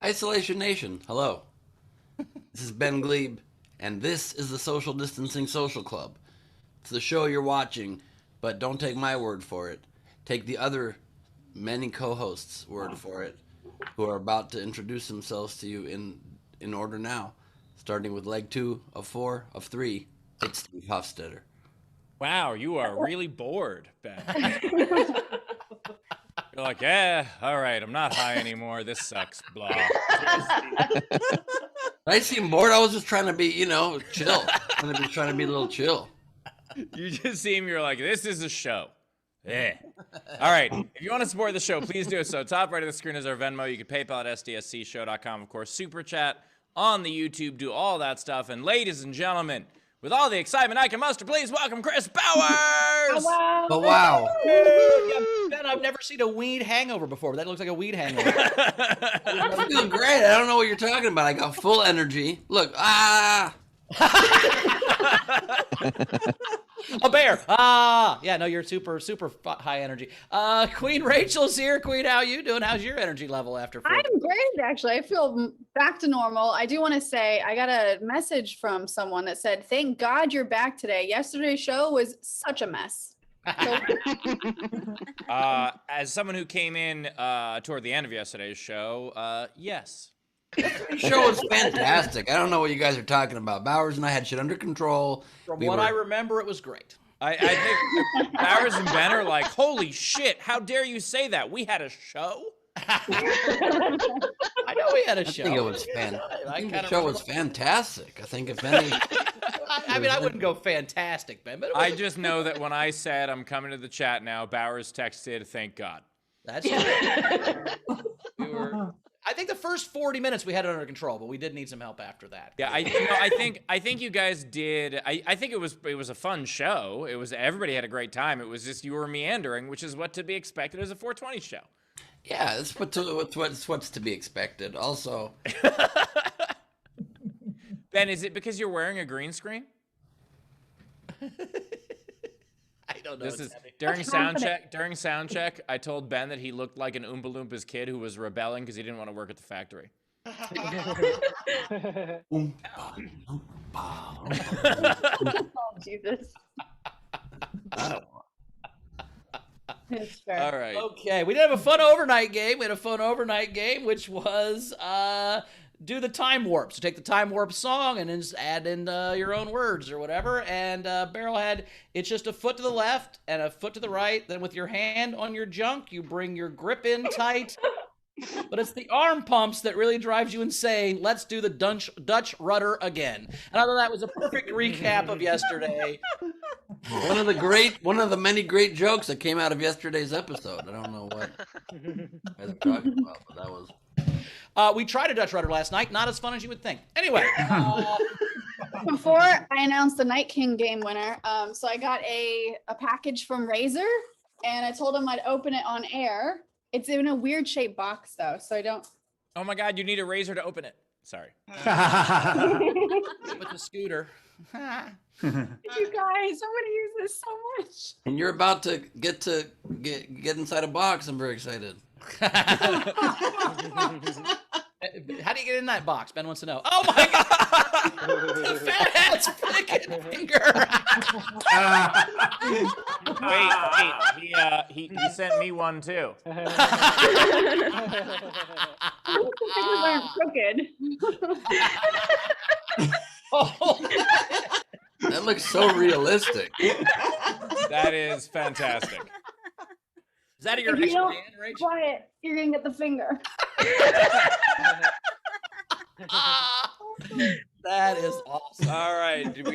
Isolation Nation, hello. This is Ben Glebe, and this is the Social Distancing Social Club. It's the show you're watching, but don't take my word for it. Take the other many co-hosts' word for it, who are about to introduce themselves to you in order now, starting with leg 2 of 4 of 3. It's Steve Hofstetter. Wow, you are really bored, Ben. You're like, all right, I'm not high anymore. This sucks. Blah. I seem bored. I was just trying to be, chill. Trying to be a little chill. You just seem, you're like, this is a show. Yeah. All right. If you want to support the show, please do so. Top right of the screen is our Venmo. You can PayPal at sdscshow.com. Of course, Super Chat on the YouTube. Do all that stuff. And ladies and gentlemen, with all the excitement I can muster, please welcome Chris Bowers. Oh, wow. Yeah, Ben, I've never seen a weed hangover before. That looks like a weed hangover. I'm feeling great. I don't know what you're talking about. I got full energy. Look, A bear. Yeah, no, you're super high energy. Queen Rachel's here. Queen, how you doing? How's your energy level after? I'm great, actually. I feel back to normal. I do want to say I got a message from someone that said, "Thank God you're back today. Yesterday's show was such a mess." So- As someone who came in toward the end of yesterday's show, yes. The show was fantastic. I don't know what you guys are talking about. Bowers and I had shit under control. From what I remember, it was great. I think Bowers and Ben are like, holy shit, how dare you say that? We had a show? I know we had a show. I think it was fantastic. The show was fantastic. I think if any... I mean, I wouldn't go fantastic, Ben. But I just know that when I said I'm coming to the chat now, Bowers texted, thank God. That's true. I think the first 40 minutes we had it under control, but we did need some help after that. Yeah, I think you guys did. I think it was a fun show. It was, everybody had a great time. It was just you were meandering, which is what to be expected as a 420 show. Yeah, it's what's to be expected. Also, Ben, is it because you're wearing a green screen? I don't know. This is during sound check. During sound check, I told Ben that he looked like an Oompa Loompas kid who was rebelling because he didn't want to work at the factory. Oh, Jesus. It's fair. All right. Okay, we did have a fun overnight game. We had a fun overnight game, which was do the time warp. So take the time warp song and then just add in your own words or whatever. And Barrelhead, it's just a foot to the left and a foot to the right. Then with your hand on your junk, you bring your grip in tight. But it's the arm pumps that really drives you insane. Let's do the Dutch rudder again. And I thought that was a perfect recap of yesterday. one of the many great jokes that came out of yesterday's episode. I don't know what you guys are talking about, but that was... We tried a Dutch rudder last night. Not as fun as you would think. Anyway. Before I announced the Night King game winner, so I got a package from Razer, and I told him I'd open it on air. It's in a weird shaped box, though, so I don't... Oh my God, you need a razor to open it. Sorry. With the scooter. You guys, I'm going to use this so much. And you're about to get inside a box. I'm very excited. How do you get in that box? Ben wants to know. Oh my God! The fat hat's flicking finger. Wait. He sent me one too. Fingers aren't crooked. Oh. That looks so realistic. That is fantastic. Is that your If you extra don't hand, Rachel? quiet, you're going to get the finger. That is awesome. All right. Did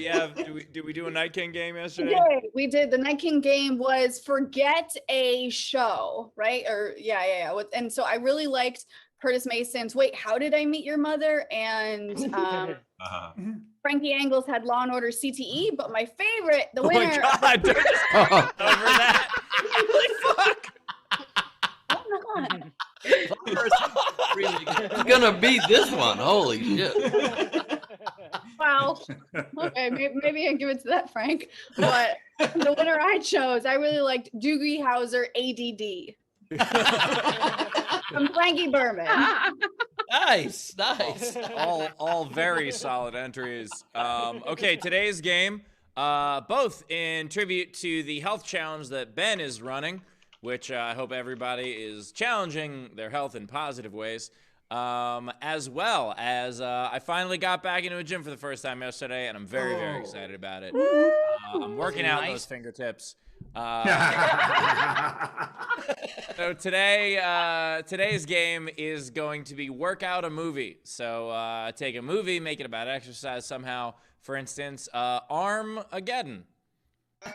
we do a Night King game yesterday? We did. The Night King game was forget a show, right? Or yeah. And so I really liked Curtis Mason's Wait, How Did I Meet Your Mother? And Frankie Angles had Law and Order CTE, but my favorite, the winner. Oh my God, don't just over that. Like, fuck. Oh, no. He's gonna beat this one. Holy shit. Well, okay, maybe I give it to that, Frank. But the winner I chose, I really liked Doogie Howser ADD. From Frankie Berman. Nice. All very solid entries. Okay, today's game, both in tribute to the health challenge that Ben is running, which I hope everybody is challenging their health in positive ways, as well as I finally got back into a gym for the first time yesterday, and I'm very, very excited about it. I'm working out those fingertips. So today's game is going to be work out a movie. So take a movie, make it about exercise somehow. For instance, Armageddon.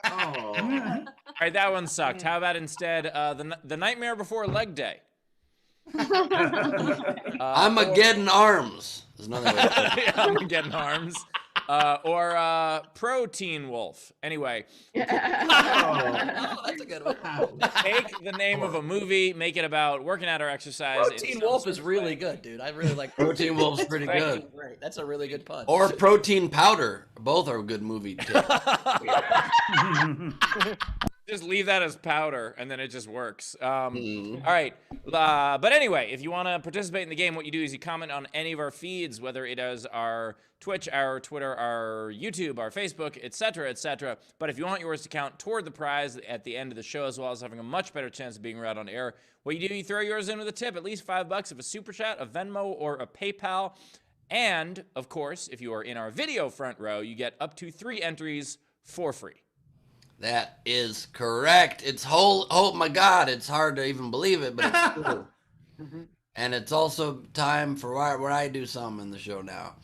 All right, that one sucked. How about instead the Nightmare Before Leg Day? Armageddon Arms. There's nothing way to put it. Armageddon Arms. Or Protein Wolf. Anyway. Oh, that's a good one. Take the name of a movie, make it about working out or exercise. Protein Wolf is really good, dude. I really like Protein Wolf's pretty good. Great. That's a really good pun. Or Protein Powder. Both are good movie tips. Just leave that as powder, and then it just works. All right. But anyway, if you want to participate in the game, what you do is you comment on any of our feeds, whether it is our Twitch, our Twitter, our YouTube, our Facebook, etc., etc. But if you want yours to count toward the prize at the end of the show, as well as having a much better chance of being read on air, what you do, you throw yours in with a tip, at least $5 of a Super Chat, a Venmo, or a PayPal. And, of course, if you are in our video front row, you get up to 3 entries for free. That is correct. It's oh my God, it's hard to even believe it, but it's true. And it's also time for where I do something in the show now.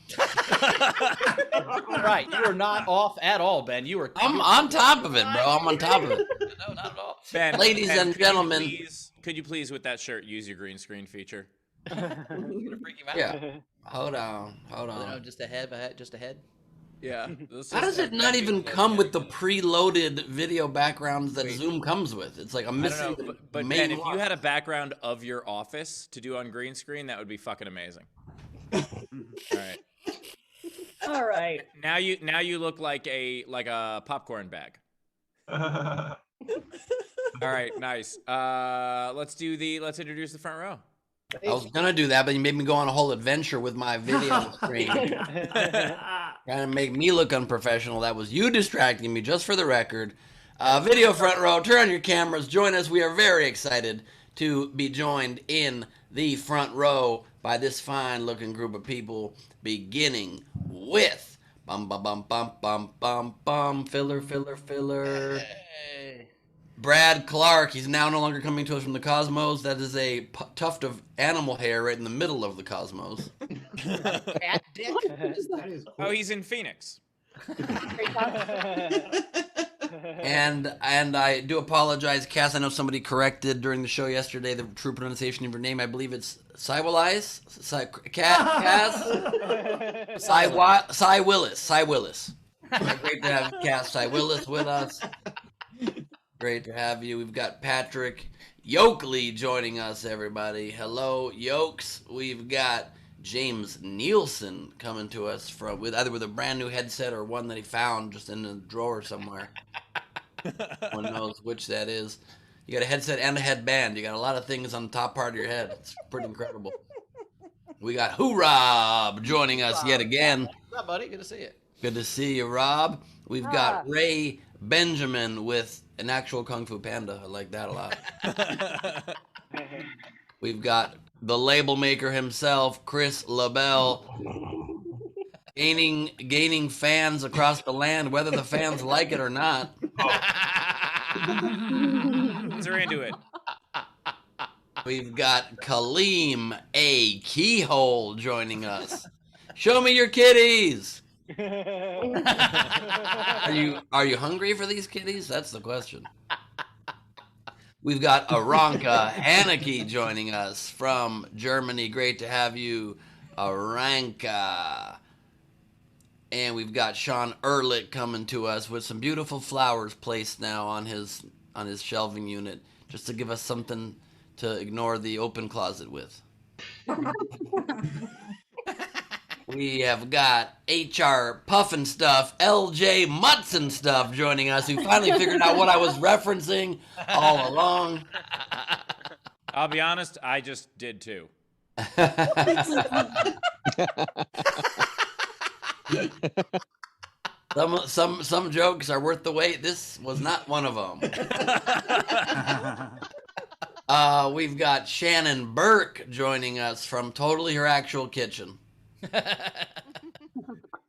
Right, you are not off at all, Ben. I'm on top of it, bro. I'm on top of it. No, not at all. Ben, Ladies and gentlemen. Could you please, with that shirt, use your green screen feature? You're gonna freak him out. Yeah. Hold on. No, just a head. Yeah. How does it not even come with the preloaded video backgrounds that Zoom comes with? It's like I'm I missing don't know, the but main Ben, if one. you had a background of your office to do on green screen, that would be fucking amazing. All right. All right. Now you look like a popcorn bag. All right, nice. Let's introduce the front row. I was gonna do that, but you made me go on a whole adventure with my video screen. Trying to make me look unprofessional. That was you distracting me, just for the record. Video front row, turn on your cameras, join us. We are very excited to be joined in the front row by this fine-looking group of people, beginning with filler. Brad Clark, he's now no longer coming to us from the cosmos. That is a tuft of animal hair right in the middle of the cosmos. Cat dick. That is cool. Oh, he's in Phoenix. And I do apologize, Cass. I know somebody corrected during the show yesterday the true pronunciation of your name. I believe it's Cywillis? Cass? Cy Willis. Great to have Cass Cy Willis with us. Great to have you. We've got Patrick Yoakley joining us, everybody. Hello, Yokes. We've got James Nielsen coming to us either with a brand new headset or one that he found just in a drawer somewhere. One knows which that is. You got a headset and a headband. You got a lot of things on the top part of your head. It's pretty incredible. We got Rob joining us yet again. What's up, buddy? Good to see you. Good to see you, Rob. We've got Ray Benjamin with an actual Kung Fu Panda. I like that a lot. We've got the label maker himself, Chris LaBelle, gaining fans across the land, whether the fans like it or not. They're into it. We've got Kaleem A. Keyhole joining us. Show me your kitties. Are you hungry for these kitties? That's the question. We've got Aranka Haneke joining us from Germany. Great to have you, Aranka. And we've got Sean Ehrlich coming to us with some beautiful flowers placed now on his shelving unit, just to give us something to ignore the open closet with. We have got HR Puffin Stuff, LJ Mutson Stuff joining us, who finally figured out what I was referencing all along. I'll be honest, I just did too. Some jokes are worth the wait. This was not one of them. We've got Shannon Burke joining us from Totally Her Actual Kitchen.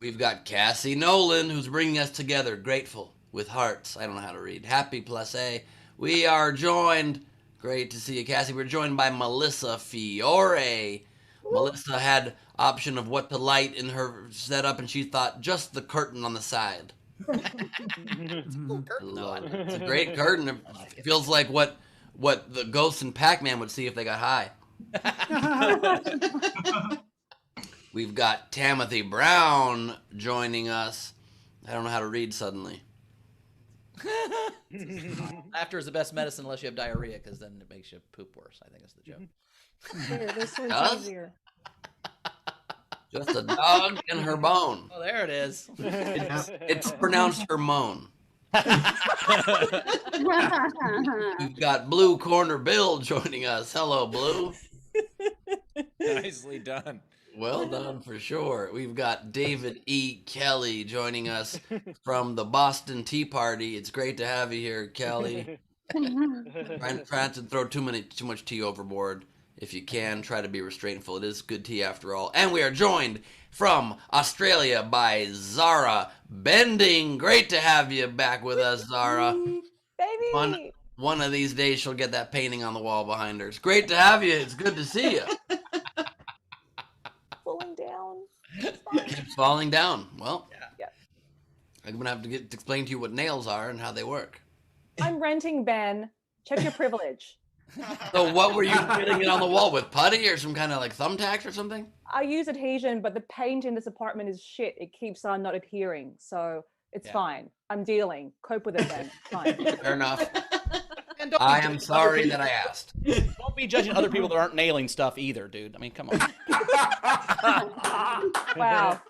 We've got Cassie Nolan, who's bringing us together, grateful with hearts. I don't know how to read. Happy plus A. We are joined, great to see you, Cassie. We're joined by Melissa Fiore. Melissa had option of what to light in her setup, and she thought just the curtain on the side. It's a cool curtain, though. It's a great curtain. It feels like what the ghosts in Pac-Man would see if they got high. We've got Timothy Brown joining us. I don't know how to read suddenly. Laughter is the best medicine unless you have diarrhea, because then it makes you poop worse. I think that's the joke. Here, this one's Does? easier. Just a dog and her bone. Oh, there it is. It's pronounced her moan. We've got Blue Corner Bill joining us. Hello, Blue. Nicely done. Well done for sure. We've got David E. Kelly joining us from the Boston Tea Party. It's great to have you here, Kelly. Trying to throw too much tea overboard. If you can, try to be restraintful. It is good tea after all. And we are joined from Australia by Zara Bending. Great to have you back with us, Zara. Baby! One of these days she'll get that painting on the wall behind her. It's great to have you. It's good to see you. Falling down. Keeps falling down. Well, Yeah. I'm going to have to explain to you what nails are and how they work. I'm renting, Ben. Check your privilege. So what were you getting it on the wall with? Putty or some kind of like thumbtacks or something? I use adhesion, but the paint in this apartment is shit. It keeps on not adhering. So it's fine. I'm dealing. Cope with it, Ben. Fine. Fair enough. And don't be I judging am other sorry people. that I asked. Don't be judging other people that aren't nailing stuff either, dude. I mean, come on. Wow.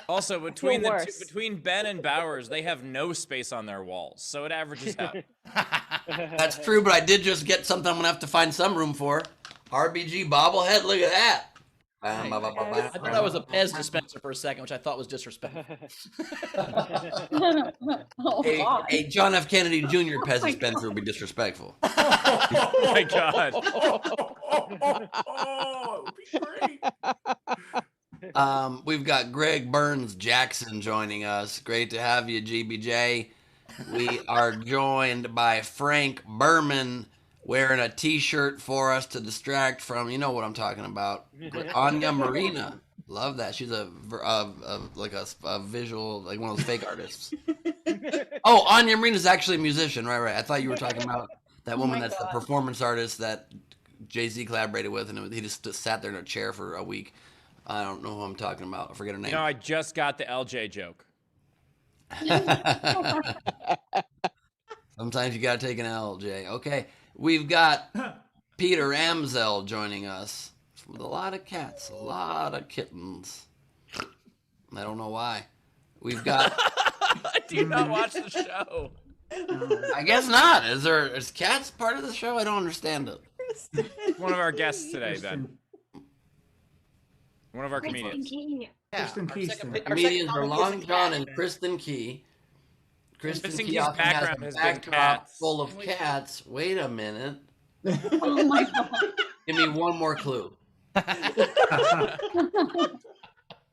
Also, between the worse. between Ben and Bowers, they have no space on their walls, so it averages out. That's true, but I did just get something I'm going to have to find some room for. RBG bobblehead, look at that. I thought that was a Pez dispenser for a second, which I thought was disrespectful. Oh, God. A John F. Kennedy Jr. Pez dispenser would be disrespectful. Oh my God. We've got Greg Burns Jackson joining us. Great to have you, GBJ. We are joined by Frank Berman wearing a t-shirt for us to distract from, you know what I'm talking about. Anya Marina. Love that. She's a visual, like one of those fake artists. Oh, Anya Marina's actually a musician. Right. I thought you were talking about that woman that's the performance artist that Jay-Z collaborated with, and he just sat there in a chair for a week. I don't know who I'm talking about. I forget her name. No, I just got the LJ joke. Sometimes you gotta take an L, Jay. Okay, we've got Peter Amzell joining us with a lot of cats, a lot of kittens. I don't know why. We've got. Do you not watch the show? I guess not. Is cats part of the show? I don't understand it. One of our guests today, Ben. One of our comedians. Kristen Key. Comedians are Long John and Kristen Key. Kristen Kristen Key Key's often background has has a been backdrop cats. full of cats. Wait a minute. Oh my God. Give me one more clue.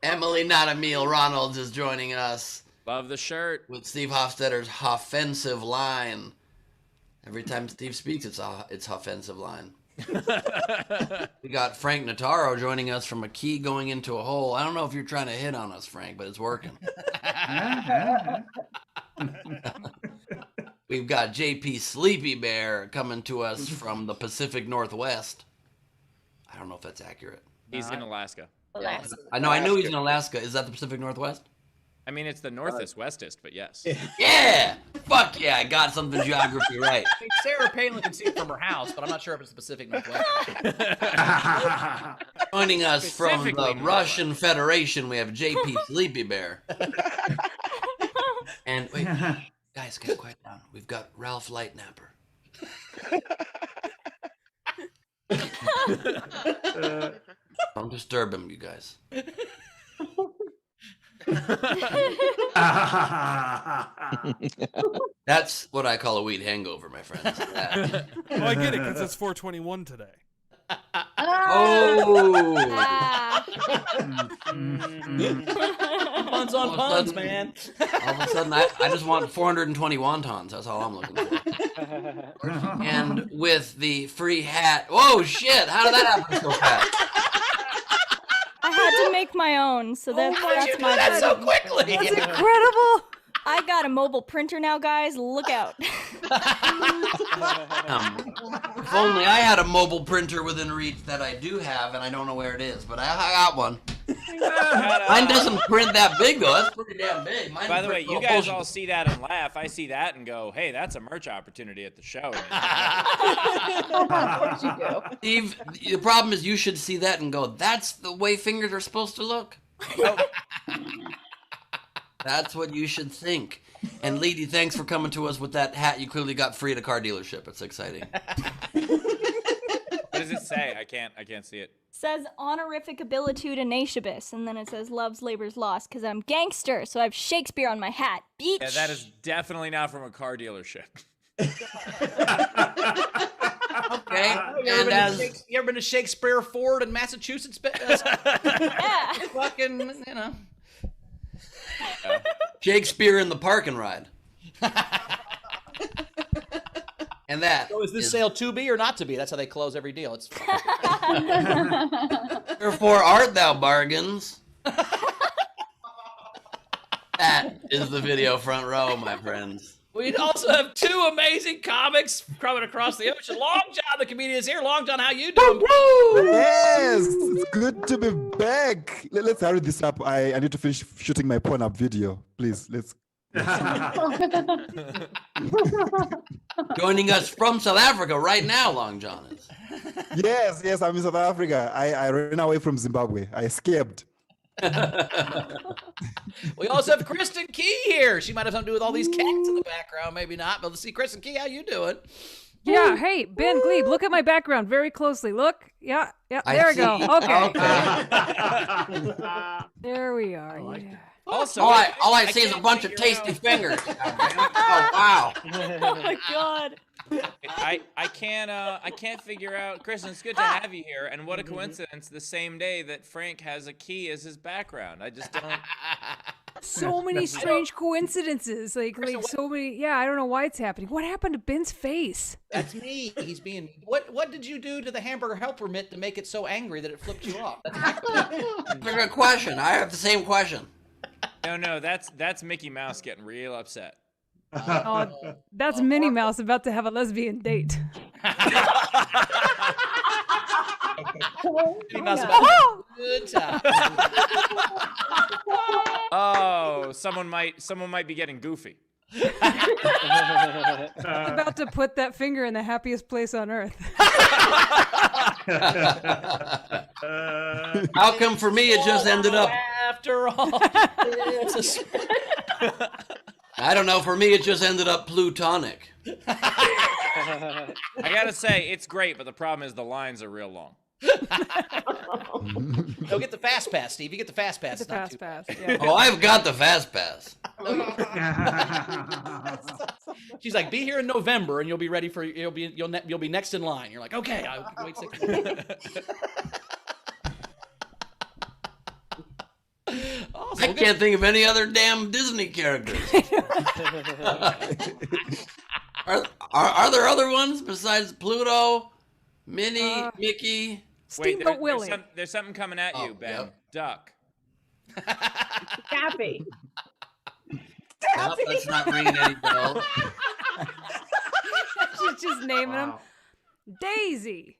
Emily Not Emil Ronalds is joining us Love the shirt. with Steve Hofstadter's offensive line. Every time Steve speaks, it's offensive line. We got Frank Notaro joining us from a key going into a hole. I don't know if you're trying to hit on us, Frank, but it's working. We've got JP Sleepy Bear coming to us from the Pacific Northwest. I don't know if that's accurate. He's in Alaska. I know. I knew he's in Alaska. Is that the Pacific Northwest? I mean, it's the northest, westest, but yes. Yeah! Fuck yeah, I got something geography right. I mean, Sarah Palin can see it from her house, but I'm not sure if it's the Pacific Northwest. Joining us from the Specifically Russian Federation, we have JP Sleepy Bear. And wait, guys, get quiet down. We've got Ralph Lightnapper. Don't disturb him, you guys. That's what I call a weed hangover, my friends. That. Oh, I get it, because it's 421 today. Oh! Ah. Puns on puns, man. All of a sudden, I just want 420 wontons. That's all I'm looking for. And with the free hat. Whoa, shit! How did that happen so fast? I had to make my own, so that's, Why'd you that's do my that so bad. quickly? That's incredible. I got a mobile printer now, guys. Look out. If only I had a mobile printer within reach that I do have, and I don't know where it is, but I got one. Mine doesn't print that big, though. That's pretty damn big. Mine By the way, prints you little guys posters. all see that and laugh. I see that and go, hey, that's a merch opportunity at the show. Of course you do. Steve, the problem is you should see that and go, that's the way fingers are supposed to look. That's what you should think. And Leedy, thanks for coming to us with that hat you clearly got free at a car dealership. It's exciting. What does it say? I can't see it. Says honorific abilitude inatiabus, and then it says loves labor's lost because I'm gangster, so I have Shakespeare on my hat. Beach. Yeah, that is definitely not from a car dealership. Okay. You ever been to Shakespeare Ford in Massachusetts? Yeah. Fucking, you know. Shakespeare in the Park and Ride. And that. So is this sale to be or not to be? That's how they close every deal. It's Therefore art thou bargains. That is the video front row, my friends. We also have two amazing comics coming across the ocean. Long John, the comedian, is here. Long John, how you doing? Yes, it's good to be back. Let's hurry this up. I need to finish shooting my porn-up video. Please, let's. Joining us from South Africa right now, Long John is. Yes, I'm in South Africa. I ran away from Zimbabwe. I escaped. We also have Kristen Key here. She might have something to do with all these cats in the background, maybe not. But let's see, Kristen Key, how you doing? Yeah, hey, Ben Glebe, look at my background very closely. Look. Yeah, there we go. Okay. There we are. Yeah. Also, All I see is a bunch of tasty fingers. Oh, wow. Oh my god. I can't figure out. Kristen, it's good to have you here. And what a coincidence! The same day that Frank has a key as his background. I just don't. So many strange coincidences. Like so many. Yeah, I don't know why it's happening. What happened to Ben's face? That's me. He's being. What did you do to the hamburger helper mitt to make it so angry that it flipped you off? That's a good question. I have the same question. No, that's Mickey Mouse getting real upset. Oh, that's Minnie Mouse about to have a lesbian date. Good time. Oh, someone might be getting goofy. About to put that finger in the happiest place on earth. How come for me it just ended up? After all, it's a I don't know. For me, it just ended up plutonic. I gotta say, it's great, but the problem is the lines are real long. Go get the fast pass, Steve. You get the fast pass. The It's not fast too pass. Yeah. Oh, I've got the fast pass. She's like, be here in November, and you'll be ready for you'll be next in line. You're like, okay, I'll wait 6 months. Awesome. I can't think of any other damn Disney characters. Are there other ones besides Pluto, Minnie, Mickey? Steamboat Willie. There's something coming at you, Ben. Yep. Duck. Daffy. Nope, that's not ringing any bells. She's just naming them. Daisy.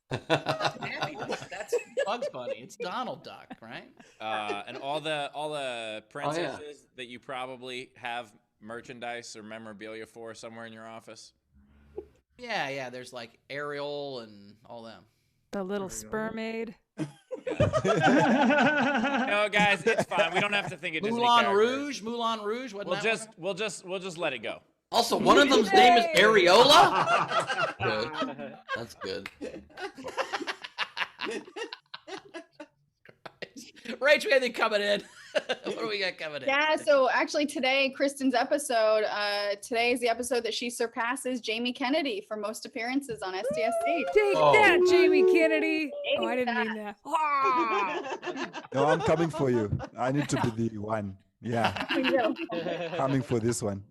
That's Bugs Bunny. It's Donald Duck, right? And all the princesses that you probably have merchandise or memorabilia for somewhere in your office. Yeah. There's like Ariel and all them. The little spermaid. No, guys, it's fine. We don't have to think of Disney Moulin characters. Rouge. Wasn't that one? We'll just let it go. Also, one of them's name is Areola. Good. That's good. Rach, we have anything coming in? What do we got coming in? Yeah, so actually today, Kristen's episode, today is the episode that she surpasses Jamie Kennedy for most appearances on SDSC. Take that, Jamie Kennedy. Take Oh, I didn't mean that. Ah! No, I'm coming for you. I need to be the one. Yeah, coming for this one.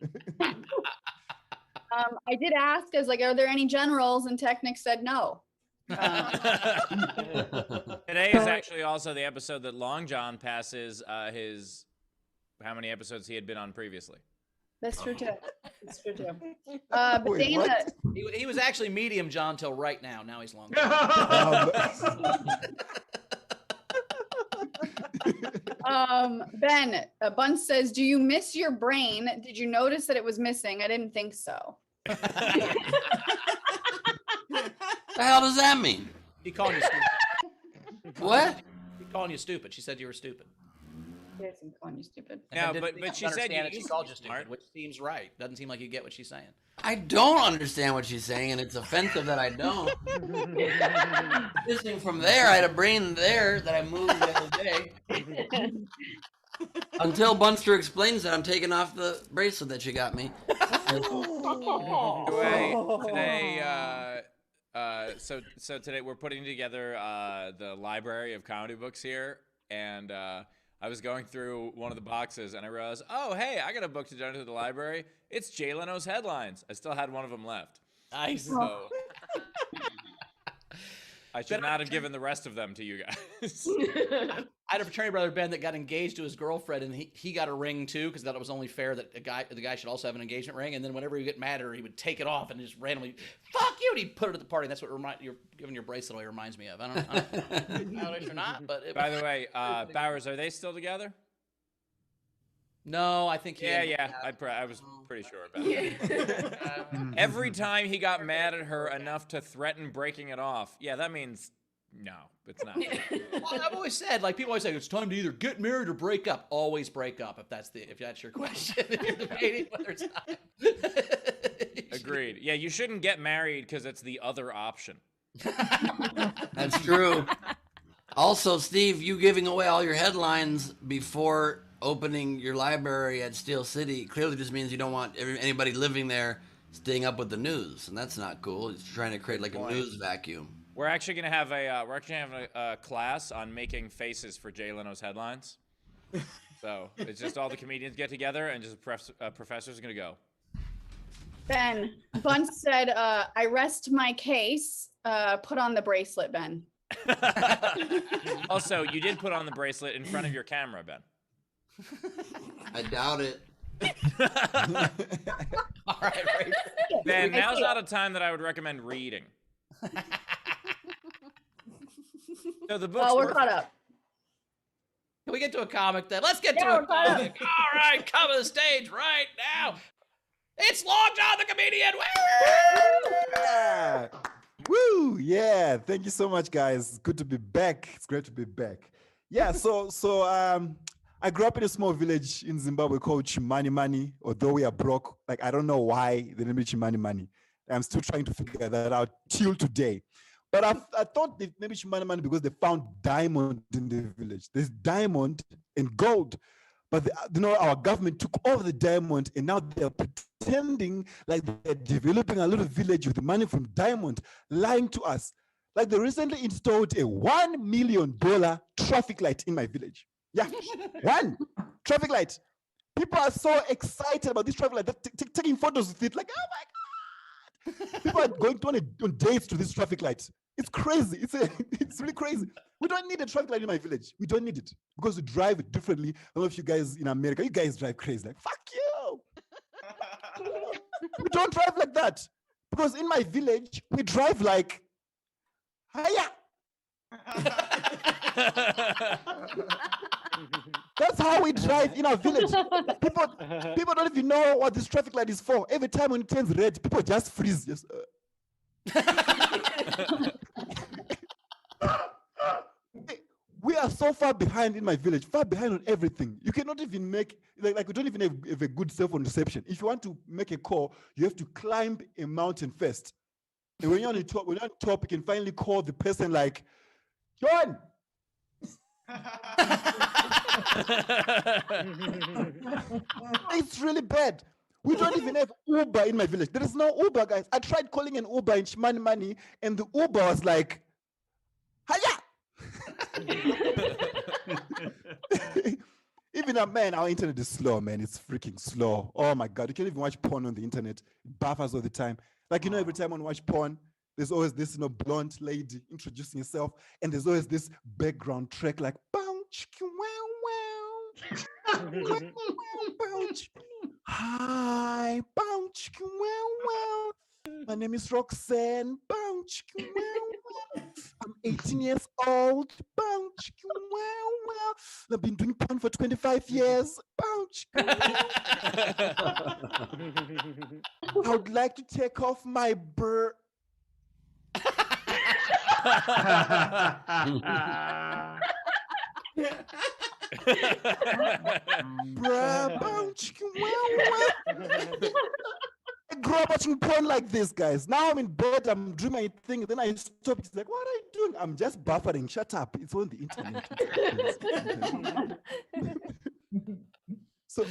I did ask, I was like, are there any generals? And Technic said no. Today is actually also the episode that Long John passes his how many episodes he had been on previously. That's true too. That's true too. But Wait, Dana, what? He was actually medium John till right now. Now he's long. Ben, Bunce says, do you miss your brain? Did you notice that it was missing? I didn't think so. The hell does that mean? He calling you stupid. What? He calling you stupid. She said you were stupid. Yes, I'm calling you stupid. No, And but she said you she used called to you be smart. stupid, which seems right. Doesn't seem like you get what she's saying. I don't understand what she's saying, and it's offensive that I don't. Missing from there, I had a brain there that I moved the other day. Until Bunster explains that I'm taking off the bracelet that she got me. So today we're putting together the library of comedy books here, and I was going through one of the boxes and I realized, oh hey, I got a book to donate to the library. It's Jay Leno's headlines. I still had one of them left. Nice. So I should not have given the rest of them to you guys. I had a fraternity brother, Ben, that got engaged to his girlfriend, and he got a ring too, because that it was only fair that the guy should also have an engagement ring. And then whenever he would get mad at her, he would take it off and just randomly, "Fuck you!" and he'd put it at the party. And that's what you're giving your bracelet away reminds me of. I don't know if you're not, but By the way, Bowers, are they still together? no, I think he. Yeah. I was pretty sure about it. Every time he got mad at her enough to threaten breaking it off, yeah, that means no, it's not. Well, I've always said, like people always say, it's time to either get married or break up. Always break up if that's your question. If you're debating whether it's time. Agreed. Yeah, you shouldn't get married because it's the other option. That's true. Also, Steve, you giving away all your headlines before opening your library at Steel City clearly just means you don't want anybody living there staying up with the news, and that's not cool. It's trying to create like a news vacuum. We're actually gonna have a class on making faces for Jay Leno's headlines. So it's just all the comedians get together and just professor's gonna go. Ben, Bunce said, I rest my case. Put on the bracelet, Ben. Also, you did put on the bracelet in front of your camera, Ben. I doubt it. All right, right. Ben, now's not a time that I would recommend reading. So the book's We're caught up. Can we get to a comic then? Let's get to a comic. All right, come to the stage right now. It's Long John the comedian. Yeah. Woo! Yeah. Thank you so much, guys. Good to be back. It's great to be back. Yeah. So I grew up in a small village in Zimbabwe called Chimani. Although we are broke, like I don't know why they named it Chimani. I'm still trying to figure that out till today. But I thought they maybe Chimani because they found diamond in the village. There's diamond and gold. But our government took over the diamond, and now they're pretending like they're developing a little village with the money from diamond, lying to us. Like they recently installed a $1 million traffic light in my village. Yeah, one traffic light. People are so excited about this traffic light, they're taking photos with it. Like, oh my God! People are going on dates to this traffic light. It's crazy. It's really crazy. We don't need a traffic light in my village. We don't need it because we drive it differently. I don't know if you guys in America, you guys drive crazy. Like, fuck you. We don't drive like that because in my village, we drive like, hiya. That's how we drive in our village. People don't even know what this traffic light is for. Every time when it turns red, people just freeze. Just, We are so far behind in my village, far behind on everything. You cannot even make, like we don't even have a good cell phone reception. If you want to make a call, you have to climb a mountain first. And when you're on top, you can finally call the person like, John. It's really bad. We don't even have Uber in my village. There is no Uber, guys. I tried calling an Uber in Chimani, and the Uber was like, hiya! Even our internet is slow, man. It's freaking slow. Oh my God. You can't even watch porn on the internet. It buffers all the time. Like, every time I watch porn, there's always this, blonde lady introducing herself, and there's always this background track like, bow, chicka, wow, wow. Wow, wow, hi, bow, chicka, wow, wow. My name is Roxanne, bow, chicka, wow, wow. I'm 18 years old, bow, chicka, wow, wow. I've been doing porn for 25 years, bow, chicka, wow. I would like to take off my I grew up watching porn like this, guys. Now I'm in bed, I'm doing my thing, then I stop. It's like, what are you doing? I'm just buffering. Shut up. It's on the internet. So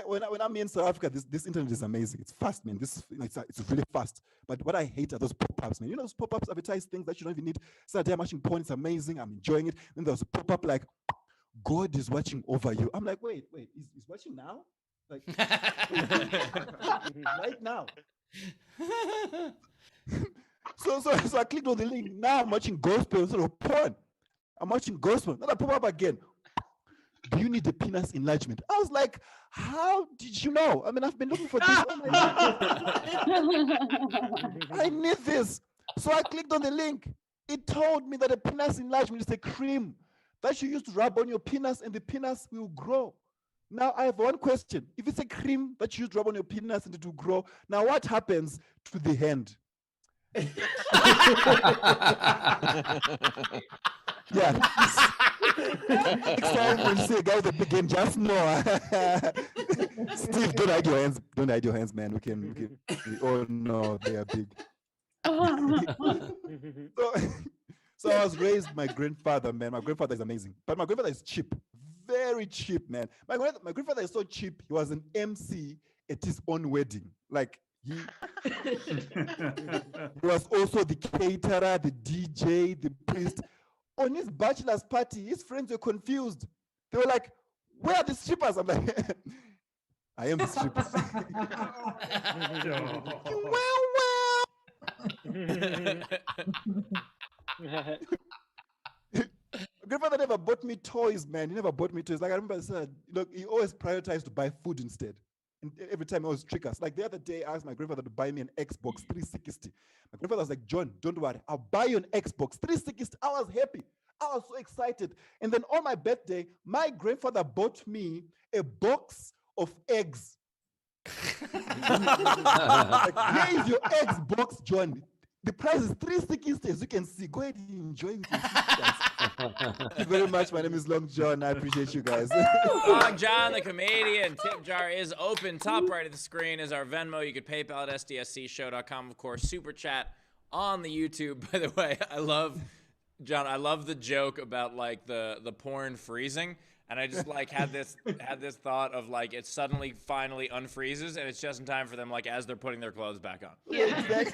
when I'm in South Africa, this internet is amazing. It's fast, man. It's really fast. But what I hate are those pop-ups, man. Those pop-ups advertise things that you don't even need. Saturday I'm watching porn. It's amazing. I'm enjoying it. Then there's a pop-up like, God is watching over you. I'm like, wait, he's watching now? Like, right now. So I clicked on the link. Now I'm watching gospel instead of porn. I'm watching gospel. Then I pop up again. Do you need a penis enlargement? I was like, how did you know? I mean, I've been looking for this. I need this. So I clicked on the link. It told me that a penis enlargement is a cream that you use to rub on your penis and the penis will grow. Now I have one question. If it's a cream that you use to rub on your penis and it will grow, now what happens to the hand? Yeah. Next time when you see a guy with a big hand, just know. Steve, don't hide your hands. Don't hide your hands, man. We all know they are big. So I was raised by my grandfather, man. My grandfather is amazing. But my grandfather is cheap. Very cheap, man. My grandfather is so cheap, he was an MC at his own wedding. Like, he was also the caterer, the DJ, the priest. On his bachelor's party, his friends were confused. They were like, where are the strippers? I'm like, I am the strippers. My grandfather never bought me toys, man. He never bought me toys. Like, I remember I said, he always prioritized to buy food instead. And every time I was trick us. Like the other day, I asked my grandfather to buy me an Xbox 360. My grandfather was like, John, don't worry. I'll buy you an Xbox 360. I was happy. I was so excited. And then on my birthday, my grandfather bought me a box of eggs. Like, here is your Xbox, John. The price is 360, as you can see. Go ahead and enjoy it. Thank you very much. My name is Long John. I appreciate you guys. Long John, the comedian. Tip jar is open. Top right of the screen is our Venmo. You could PayPal at sdscshow.com, of course. Super chat on the YouTube. By the way, I love the joke about like the porn freezing. And I just like had this thought of like it suddenly finally unfreezes and it's just in time for them like as they're putting their clothes back on. Yeah.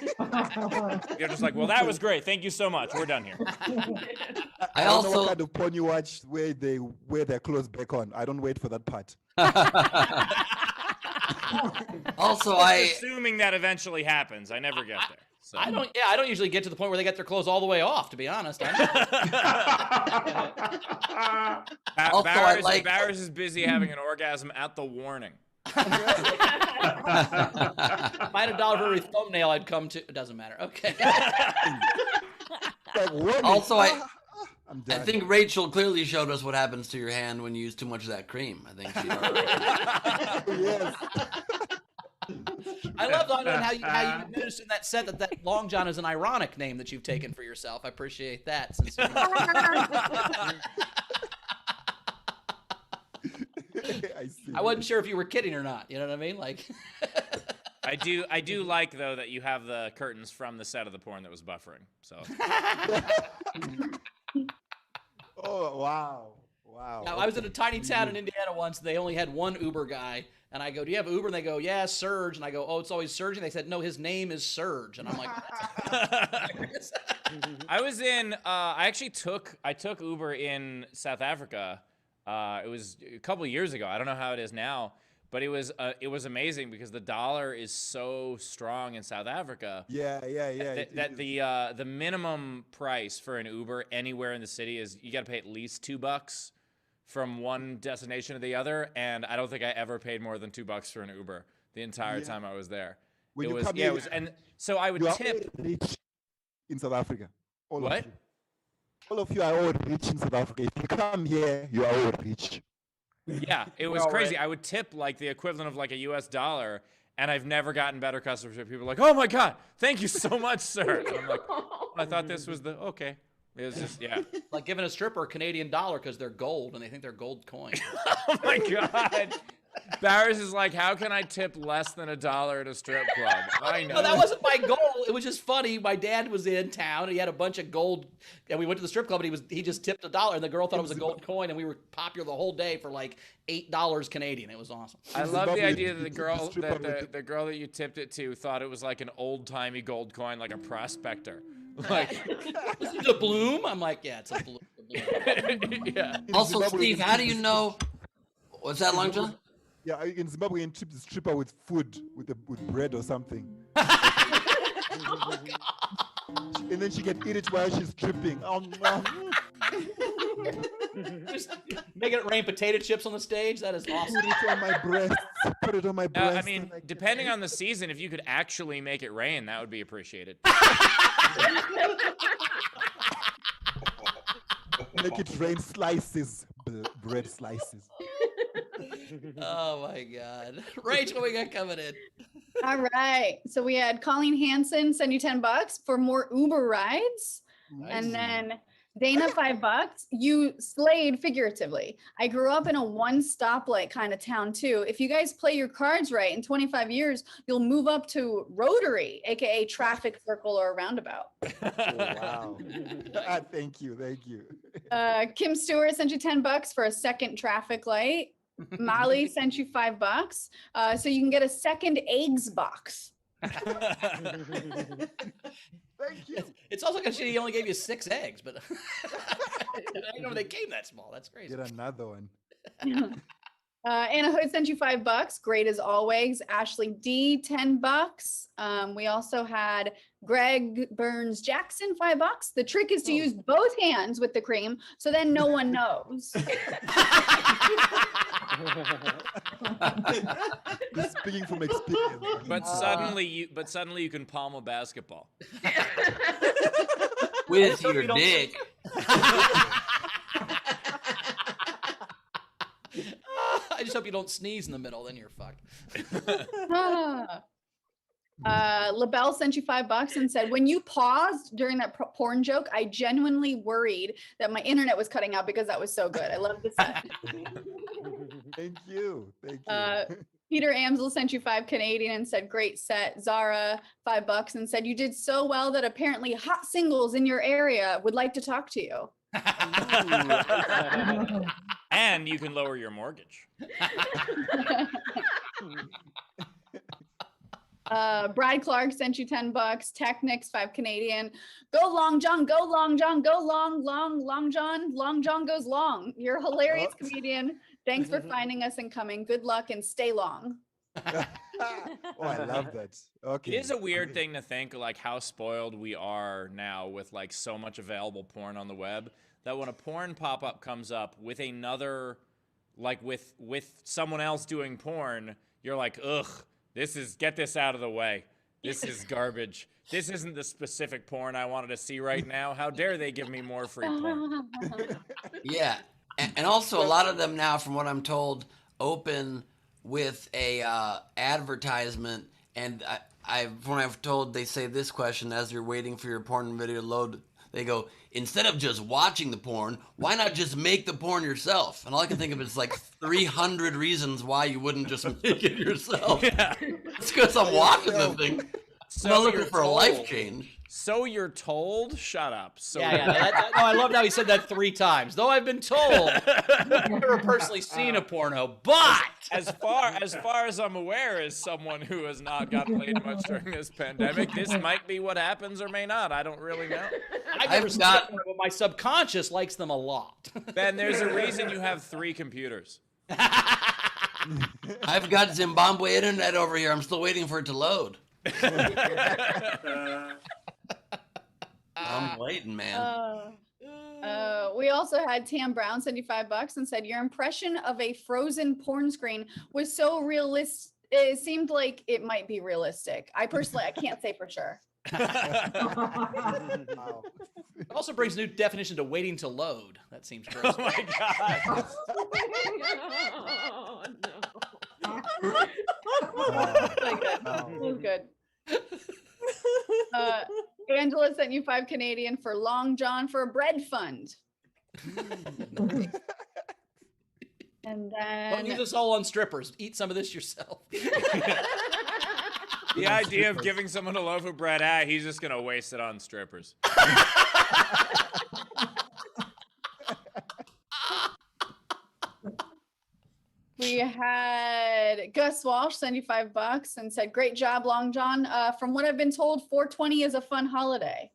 You're just like, well, that was great. Thank you so much. We're done here. I don't know what kind of porn you watch where they wear their clothes back on. I don't wait for that part. Also, assuming that eventually happens. I never get there. So. I don't usually get to the point where they get their clothes all the way off, to be honest. Barris is busy having an orgasm at the warning. If I had $1 for every thumbnail I'd come to. It doesn't matter. Okay. Also, I think Rachel clearly showed us what happens to your hand when you use too much of that cream. I think she Yes. I love how you noticed in that set that Long John is an ironic name that you've taken for yourself. I appreciate that. I see. I wasn't sure if you were kidding or not. You know what I mean? Like, I do like though that you have the curtains from the set of the porn that was buffering. So. Oh wow. Wow. now, I was in a tiny town in Indiana once. They only had one Uber guy, and I go, "Do you have Uber?" And they go, "Yeah, Serge." And I go, "Oh, it's always Serge." And they said, "No, his name is Serge." And I'm like, I was in. I actually took Uber in South Africa. It was a couple of years ago. I don't know how it is now, but it was amazing because the dollar is so strong in South Africa. Yeah. That the minimum price for an Uber anywhere in the city is you got to pay at least $2 from one destination to the other, and I don't think I ever paid more than $2 for an Uber the entire time I was there. When it you was come yeah, here, it was, and so I would you are tip. all rich in South Africa. All What? Of you. All of you are all rich in South Africa. If you come here, you are all rich. Yeah, it was all crazy. right. I would tip like the equivalent of like a US dollar, and I've never gotten better customer service. People are like, "Oh my God, thank you so much, sir." And I'm like, I thought this was the okay. It was just like giving a stripper a Canadian dollar because they're gold and they think they're gold coins. Oh my God. Barris is like, how can I tip less than $1 at a strip club? I know. No, that wasn't my goal. It was just funny. My dad was in town. And he had a bunch of gold, and we went to the strip club, and he just tipped $1, and the girl thought it was a gold coin, and we were popular the whole day for like $8 Canadian. It was awesome. I love the Zimbabwe, idea that the the girl that you tipped it to thought it was like an old timey gold coin, like a prospector. Like, Is it a bloom? I'm like, yeah, it's a bloom. yeah. Also, Zimbabwe, Steve, how do you know? What's that, Long John? Yeah, in Zimbabwe, you can tip the stripper with food, with bread or something. And then she can eat it while she's stripping. Just making it rain potato chips on the stage. That is awesome. Put it on my breast. Put it on my breast. I mean, depending on the season, if you could actually make it rain, that would be appreciated. Make it rain slices, bread slices. Oh my God. Rach, what we got coming in? All right. So we had Colleen Hansen send you $10 for more Uber rides. And then Dana, $5. You slayed figuratively. I grew up in a one stoplight kind of town too. If you guys play your cards right, in 25 years, you'll move up to Rotary, aka traffic circle or roundabout. Oh, wow. Thank you. Kim Stewart sent you $10 for a second traffic light. Molly sent you $5, so you can get a second eggs box. Thank you. It's also because she only gave you 6 eggs, but I didn't know they came that small. That's crazy. Get another one. Anna Hood sent you $5. Great as always. Ashley D, $10. We also had Greg Burns Jackson, $5. The trick is to use both hands with the cream, so then no one knows. Speaking from experience. But suddenly you can palm a basketball. With your dick. I just hope you don't sneeze in the middle, then you're fucked. LaBelle sent you $5 and said, when you paused during that porn joke, I genuinely worried that my internet was cutting out because that was so good. I love the set. Thank you. Peter Amsel sent you $5 Canadian and said, great set. Zara, $5 and said, you did so well that apparently hot singles in your area would like to talk to you. And you can lower your mortgage. Brad Clark sent you $10. Technics, $5 Canadian. Go Long John, go Long John, go long John. Long John goes long. You're a hilarious comedian. Thanks for finding us and coming. Good luck and stay long. Oh, I love that. Okay. It is a weird thing to think like how spoiled we are now with like so much available porn on the web that when a porn pop-up comes up with another, like with someone else doing porn, you're like, ugh, get this out of the way. This is garbage. This isn't the specific porn I wanted to see right now. How dare they give me more free porn? Yeah. And also a lot of them now, from what I'm told, open with a advertisement. And from what I've told, they say this question as you're waiting for your porn video to load. they go, instead of just watching the porn, why not just make the porn yourself? And all I can think of is like 300 reasons why you wouldn't just make it yourself. Yeah. It's because I'm watching the thing. So I'm not looking you're for a life told. change. So you're told? Shut up. So Yeah. No, I love how he said that 3 times. Though I've been told, I've never personally seen a porno, but as far as I'm aware, as someone who has not gotten laid much during this pandemic, this might be what happens or may not. I don't really know. I've never seen it, but my subconscious likes them a lot. Ben, there's a reason you have 3 computers. I've got Zimbabwe internet over here. I'm still waiting for it to load. I'm waiting, man. We also had Tam Brown, $75, and said your impression of a frozen porn screen was so realistic. It seemed like it might be realistic. I can't say for sure. Wow. It also brings new definition to waiting to load. That seems gross. Oh my god. It was good. Angela sent you 5 Canadian for Long John for a bread fund. And Don't use then this all on strippers. Eat some of this yourself. The idea of giving someone a loaf of bread, he's just gonna waste it on strippers. we had Gus Walsh send you $5 and said, "Great job, Long John. From what I've been told, 420 is a fun holiday."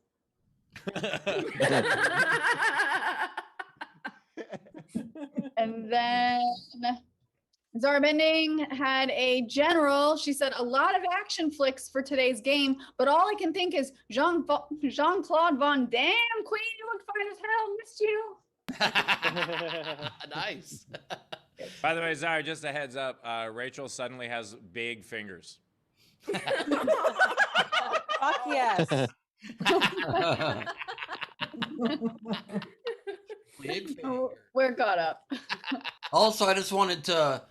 And then Zara Bending had a general. She said, "A lot of action flicks for today's game, but all I can think is Jean-Claude Van Damme. Queen, you look fine as hell. Missed you." Nice. By the way, Zara, just a heads up, Rachel suddenly has big fingers. Fuck yes. Big Oh, we're caught up. Also, I just wanted to,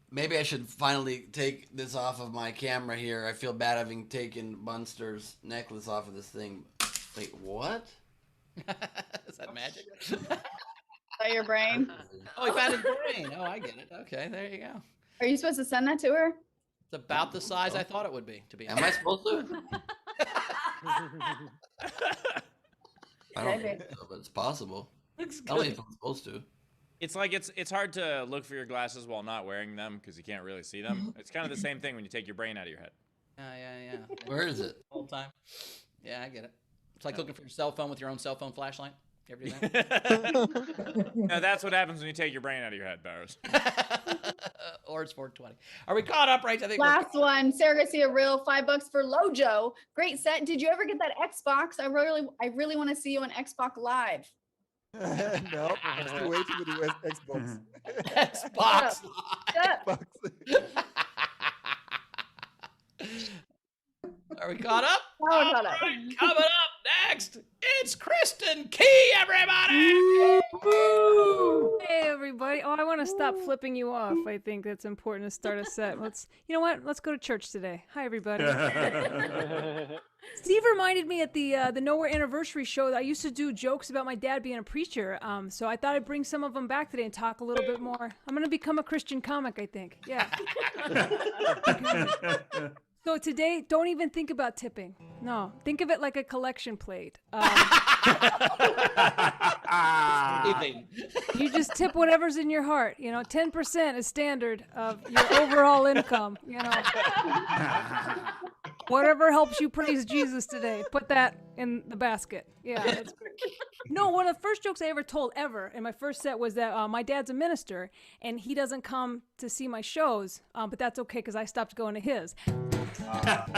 maybe I should finally take this off of my camera here. I feel bad having taken Munster's necklace off of this thing. Wait, what? Is that magic? Is that your brain? Oh, he found his brain. Oh, I get it. Okay, there you go. Are you supposed to send that to her? It's about the size I thought it would be, to be Am honest. I supposed to? I don't Maybe. think so, but it's possible. Looks Tell me good. if I'm supposed to. It's like it's hard to look for your glasses while not wearing them because you can't really see them. It's kind of the same thing when you take your brain out of your head. Yeah. Where is it? Whole time. Yeah, I get it. It's like looking for your cell phone with your own cell phone flashlight. You ever do that? No, that's what happens when you take your brain out of your head, Barrows. Or it's 420. Are we caught up, right? I think Last one, Sarah Garcia Real, $5 for Lojo. Great set. Did you ever get that Xbox? I really want to see you on Xbox Live. No, I'm still waiting for the Xbox. Xbox Live. Xbox. Are we caught up? Now we're caught up. All right, coming up next, it's Kristen Key, everybody! Hey everybody! Oh, I want to stop flipping you off. I think that's important to start a set. You know what? Let's go to church today. Hi everybody. Steve reminded me at the Nowhere Anniversary show that I used to do jokes about my dad being a preacher. So I thought I'd bring some of them back today and talk a little bit more. I'm gonna become a Christian comic, I think. Yeah. So today, don't even think about tipping. No, think of it like a collection plate. You just tip whatever's in your heart. 10% is standard of your overall income. Whatever helps you praise Jesus today, put that in the basket. Yeah, that's great. No, one of the first jokes I ever told in my first set was that my dad's a minister and he doesn't come to see my shows, but that's okay because I stopped going to his. But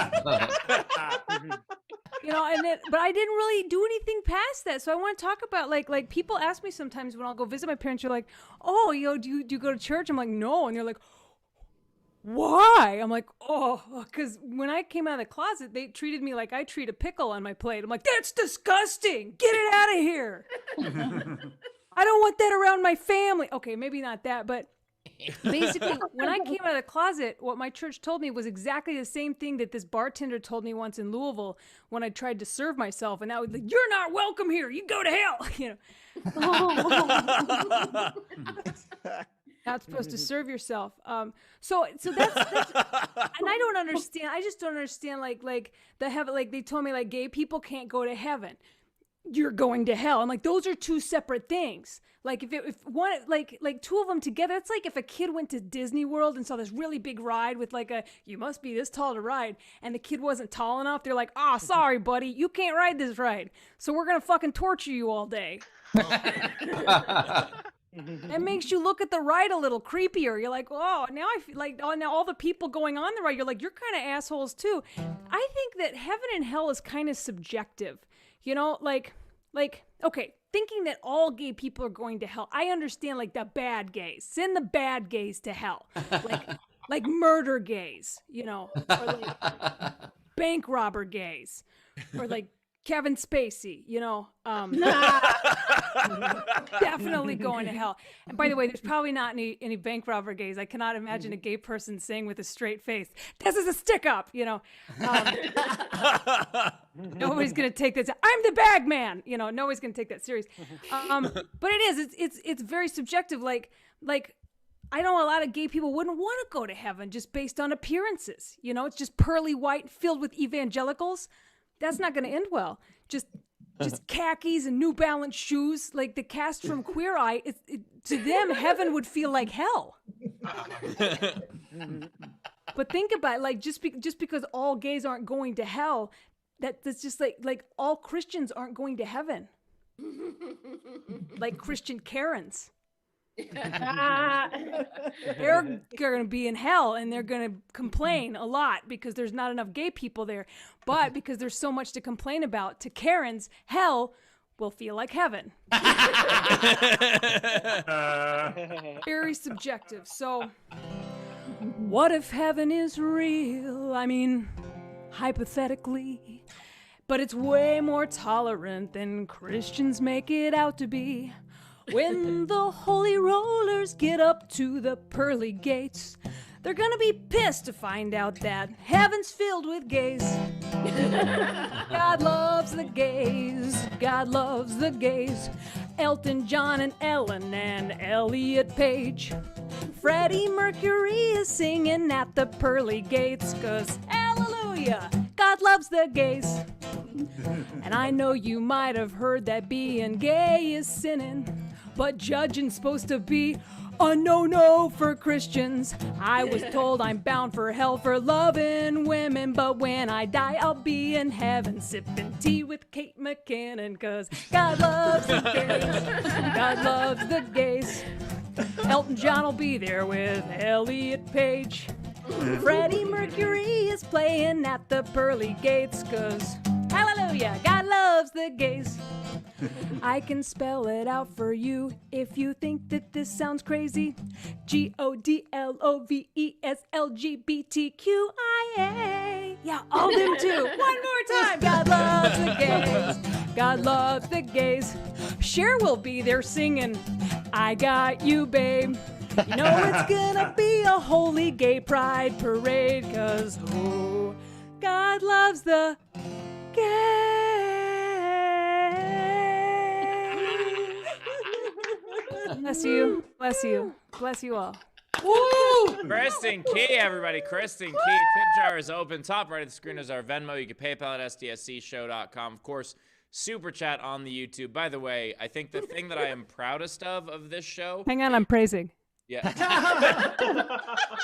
I didn't really do anything past that. So I want to talk about like people ask me sometimes when I'll go visit my parents, you're like, "Oh, do you go to church?" I'm like, "No," and they're like, "Why?" I'm like, "Oh, because when I came out of the closet, they treated me like I treat a pickle on my plate." I'm like, "That's disgusting. Get it out of here. I don't want that around my family." Okay, maybe not that, but basically, when I came out of the closet, what my church told me was exactly the same thing that this bartender told me once in Louisville when I tried to serve myself, and that was like, "You're not welcome here. You go to hell." Not supposed to serve yourself. So that's and I don't understand. I just don't understand. Like the heaven. Like they told me, like gay people can't go to heaven. You're going to hell. I'm like, those are two separate things. Like if one, like two of them together, it's like if a kid went to Disney World and saw this really big ride with like you must be this tall to ride, and the kid wasn't tall enough. They're like, oh, sorry, buddy, you can't ride this ride. So we're going to fucking torture you all day. It makes you look at the ride a little creepier. You're like, oh, now I feel like, oh, now all the people going on the ride, you're like, you're kind of assholes too. I think that heaven and hell is kind of subjective. You know, like, okay, thinking that all gay people are going to hell. I understand, like, the bad gays. Send the bad gays to hell. Like murder gays, you know, or like bank robber gays, or like Kevin Spacey, you know, definitely going to hell. And by the way, there's probably not any bank robber gays. I cannot imagine a gay person saying with a straight face, "This is a stick up," you know. Nobody's gonna take this. I'm the bag man, you know. Nobody's gonna take that serious. But it is. It's very subjective. Like I know a lot of gay people wouldn't want to go to heaven just based on appearances. You know, it's just pearly white filled with evangelicals. That's not going to end well. Just khakis and New Balance shoes, like the cast from Queer Eye. To them, heaven would feel like hell. But think about it, like just because all gays aren't going to hell, that's just like all Christians aren't going to heaven. Like Christian Karens. They're going to be in hell, and they're going to complain a lot because there's not enough gay people there. But because there's so much to complain about, to Karens, hell will feel like heaven. Very subjective. So what if heaven is real? I mean, hypothetically. But it's way more tolerant than Christians make it out to be. When the holy rollers get up to the pearly gates, they're gonna be pissed to find out that heaven's filled with gays. God loves the gays. God loves the gays. Elton John and Ellen and Elliot Page. Freddie Mercury is singing at the pearly gates, 'cause hallelujah, God loves the gays. And I know you might have heard that being gay is sinning, but judging's supposed to be a no-no for Christians. I was told I'm bound for hell for loving women, but when I die, I'll be in heaven sipping tea with Kate McKinnon, 'cause God loves the gays. God loves the gays. Elton John will be there with Elliot Page. Freddie Mercury is playing at the pearly gates, 'cause hallelujah, God loves the gays. I can spell it out for you if you think that this sounds crazy. GODLOVESLGBTQIA. Yeah, all them too. One more time. God loves the gays. God loves the gays. Cher will be there singing, I got you, babe. You know it's gonna be a holy gay pride parade, 'cause oh, God loves the gays. Bless you. Bless you. Bless you all. Woo! Kristen Key, everybody. Kristen Key. Tip jar is open. Top right of the screen is our Venmo. You can PayPal at sdscshow.com. Of course, super chat on the YouTube. By the way, I think the thing that I am proudest of this show. Hang on, I'm praising. Yeah.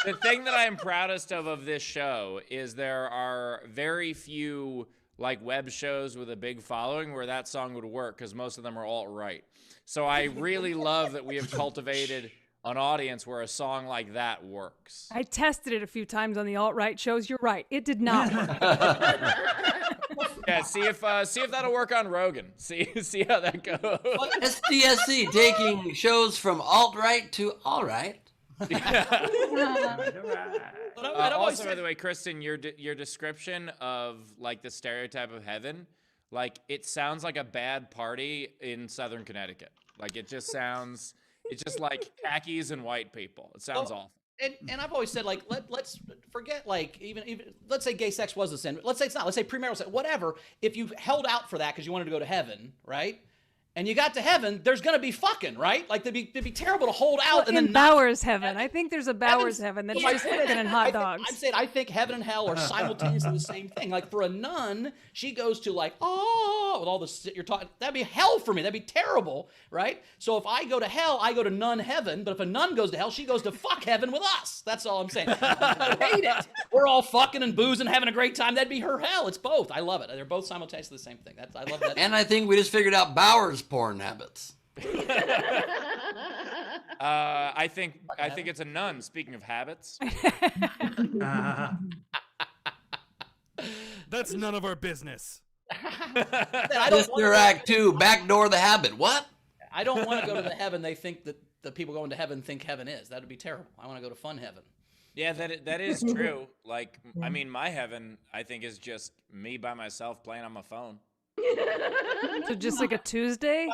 The thing that I am proudest of this show is there are very few like web shows with a big following where that song would work, because most of them are alt-right. So I really love that we have cultivated an audience where a song like that works. I tested it a few times on the alt-right shows. You're right. It did not work. Yeah, see if that'll work on Rogan. See how that goes. SDSC taking shows from alt-right to all-right. Also, by the way, Kristen, your description of like the stereotype of heaven, like it sounds like a bad party in Southern Connecticut. Like it just sounds It's just like khakis and white people. It sounds awful. And I've always said, like, let's forget, like, even let's say gay sex was a sin. Let's say it's not. Let's say premarital sex, whatever. If you held out for that because you wanted to go to heaven, right? And you got to heaven, there's gonna be fucking, right? Like, it'd be terrible to hold out and in then Bowers heaven. I think there's a Bowers heaven that's Well, just fucking in hot dogs. I'm saying I think heaven and hell are simultaneously the same thing. Like, for a nun, she goes to, like, oh, with all the shit you're talking. That'd be hell for me. That'd be terrible, right? So if I go to hell, I go to nun heaven. But if a nun goes to hell, she goes to fuck heaven with us. That's all I'm saying. I hate it. We're all fucking and boozing, having a great time. That'd be her hell. It's both. I love it. They're both simultaneously the same thing. I love that. And I think we just figured out Bauer's porn habits. I think it's a nun. Speaking of habits, That's none of our business. Listener Act 2, backdoor the habit. What? I don't want to go to the heaven they think that the people going to heaven think heaven is. That would be terrible. I want to go to fun heaven. yeah, that is true. Like, I mean, my heaven, I think, is just me by myself playing on my phone. So just like a Tuesday?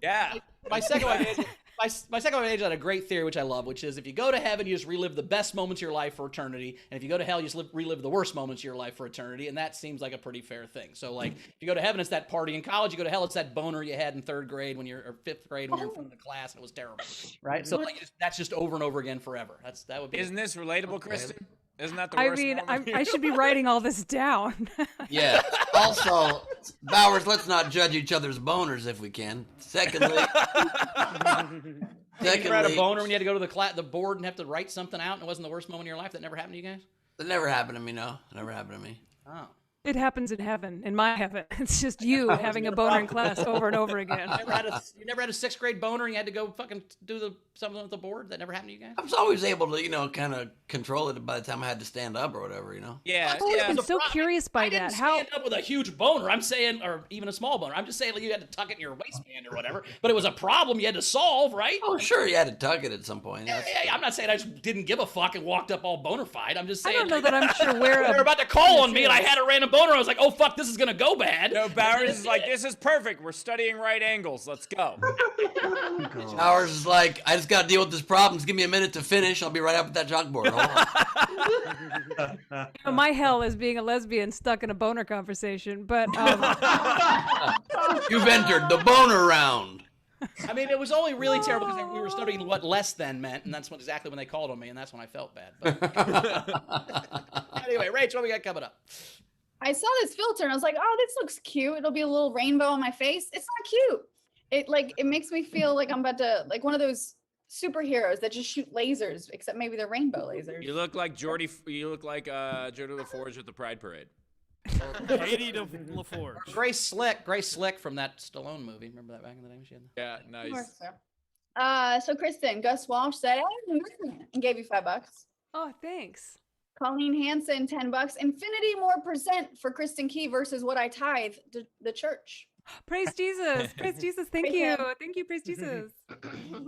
Yeah. My second one age had a great theory, which I love, which is if you go to heaven, you just relive the best moments of your life for eternity. And if you go to hell, you just relive the worst moments of your life for eternity. And that seems like a pretty fair thing. So, like, if you go to heaven, it's that party. In college, you go to hell, it's that boner you had in third grade or fifth grade when you're in front of the class and it was terrible. Right? So, like, that's just over and over again forever. That would be. Isn't this relatable, Kristen? Isn't that the I worst? mean, moment? I should be writing all this down. Yeah. Also, Bowers, let's not judge each other's boners if we can. Secondly, You ever had a boner when you had to go to the board and have to write something out and it wasn't the worst moment of your life? That never happened to you guys? that never happened to me, no. It never happened to me. Oh. It happens in heaven, in my heaven. It's just you having a boner in class over and over again. You never had a sixth grade boner and you had to go fucking do something with the board? That never happened to you guys? I was always able to, kind of control it by the time I had to stand up or whatever, Yeah, Oh, yeah. I'm so curious by I didn't that. How? stand up with a huge boner. I'm saying, or even a small boner. I'm just saying, like, you had to tuck it in your waistband or whatever. But it was a problem you had to solve, right? Oh, sure, you had to tuck it at some point. Yeah, I'm not saying I just didn't give a fuck and walked up all boner-fied. I'm just I saying. don't know that I'm sure where. They were about to call on me and I had a random boner. I was like, oh, fuck, this is going to go bad. No, Bowers is like, this is perfect. We're studying right angles. Let's go. Bowers is like, I just got to deal with this problem. Just give me a minute to finish. I'll be right up at that chalkboard. Hold on. My hell is being a lesbian stuck in a boner conversation, but You've entered the boner round. I mean, it was only really terrible because we were studying what less than meant, and that's exactly when they called on me, and that's when I felt bad. But anyway, Rach, what we got coming up? I saw this filter and I was like, oh, this looks cute. It'll be a little rainbow on my face. It's not cute. It makes me feel like I'm about to, like, one of those superheroes that just shoot lasers, except maybe they're rainbow lasers. You look like Jodie LaForge at the Pride Parade. Katie LaForge. Grace Slick from that Stallone movie. Remember that back in the day? She had Yeah, Of course, nice. so. So Kristen, Gus Walsh said, and gave you $5. oh, thanks. Colleen Hansen, $10. Infinity more percent for Kristen Key versus what I tithe to the church. Praise Jesus. Praise Jesus. Thank Praise you. him. Thank you. Praise Jesus.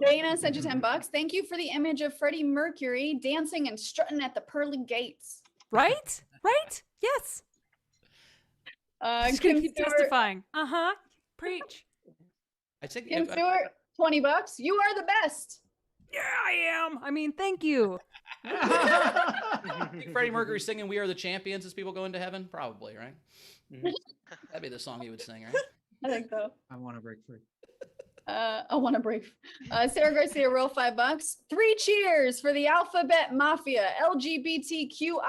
Dana sent you $10. Thank you for the image of Freddie Mercury dancing and strutting at the pearly gates. Right? Right? Yes. Just gonna Kim keep Stewart, testifying. Uh-huh. Preach. I think Kim Stewart, $20. You are the best. Yeah, I am. I mean, thank you. I think Freddie Mercury singing "We Are the Champions" as people go into heaven, probably, right? That'd be the song he would sing, right? I think so. I want to break free. I want to break. Sarah Garcia, roll $5. 3 cheers for the Alphabet Mafia, LGBTQIA+,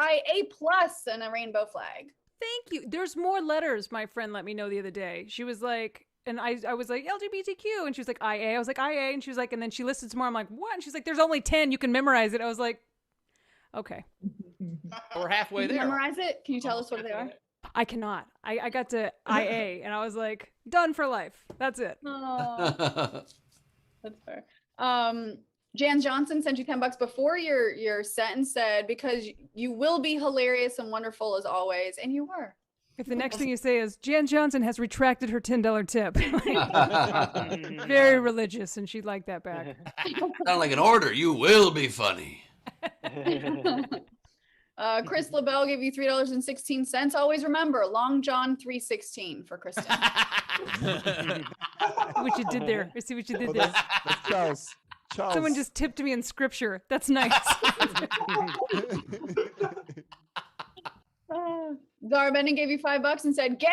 and a rainbow flag. Thank you. There's more letters, my friend let me know the other day. She was like, and I was like, LGBTQ. And she was like, IA. I was like, IA. And she was like, and then she listed some more. I'm like, what? And she's like, there's only 10. You can memorize it. I was like, okay. We're halfway Can you there. memorize it? Can you tell us what they are? I cannot. I got to IA and I was like, done for life. That's it. Oh, that's fair. Jan Johnson sent you $10 before your sentence said, because you will be hilarious and wonderful as always. And you were. If the next thing you say is, Jan Johnson has retracted her $10 tip. Very religious, and she'd like that back. Sound like an order. You will be funny. Chris LaBelle gave you $3.16. Always remember, Long John 3:16 for Kristen. What you did there. I see what you did there. That's Charles. Charles. Someone just tipped me in scripture. That's nice. Zara Bennett gave you $5 and said, "Gay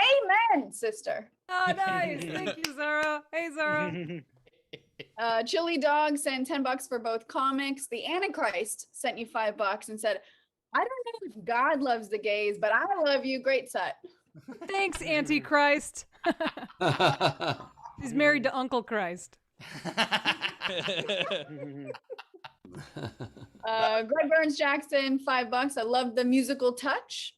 men, sister." Oh, nice. Thank you, Zara. Hey, Zara. Chili Dog sent $10 for both comics. The Antichrist sent you $5 and said, "I don't know if God loves the gays, but I love you." Great set. Thanks, Antichrist. He's married to Uncle Christ. Greg Burns Jackson, $5. I love the musical touch.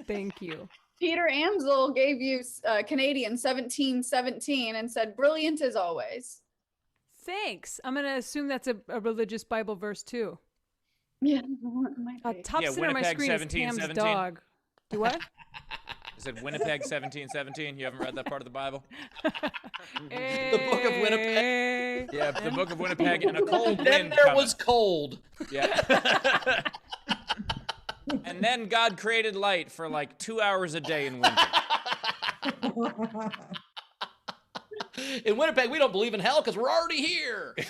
Thank you. Peter Amsel gave you Canadian 1717 and said, "Brilliant as always." Thanks. I'm going to assume that's a religious Bible verse, too. Yeah, it might be. Top Yeah, center on my Winnipeg screen is Cam's 1717. dog. Do what? I said Winnipeg 1717. You haven't read that part of the Bible? The Book of Winnipeg. Yeah, the Book of Winnipeg and a cold Then wind there coming. was cold. Yeah. And then God created light for like 2 hours a day in winter. In Winnipeg, we don't believe in hell because we're already here. Which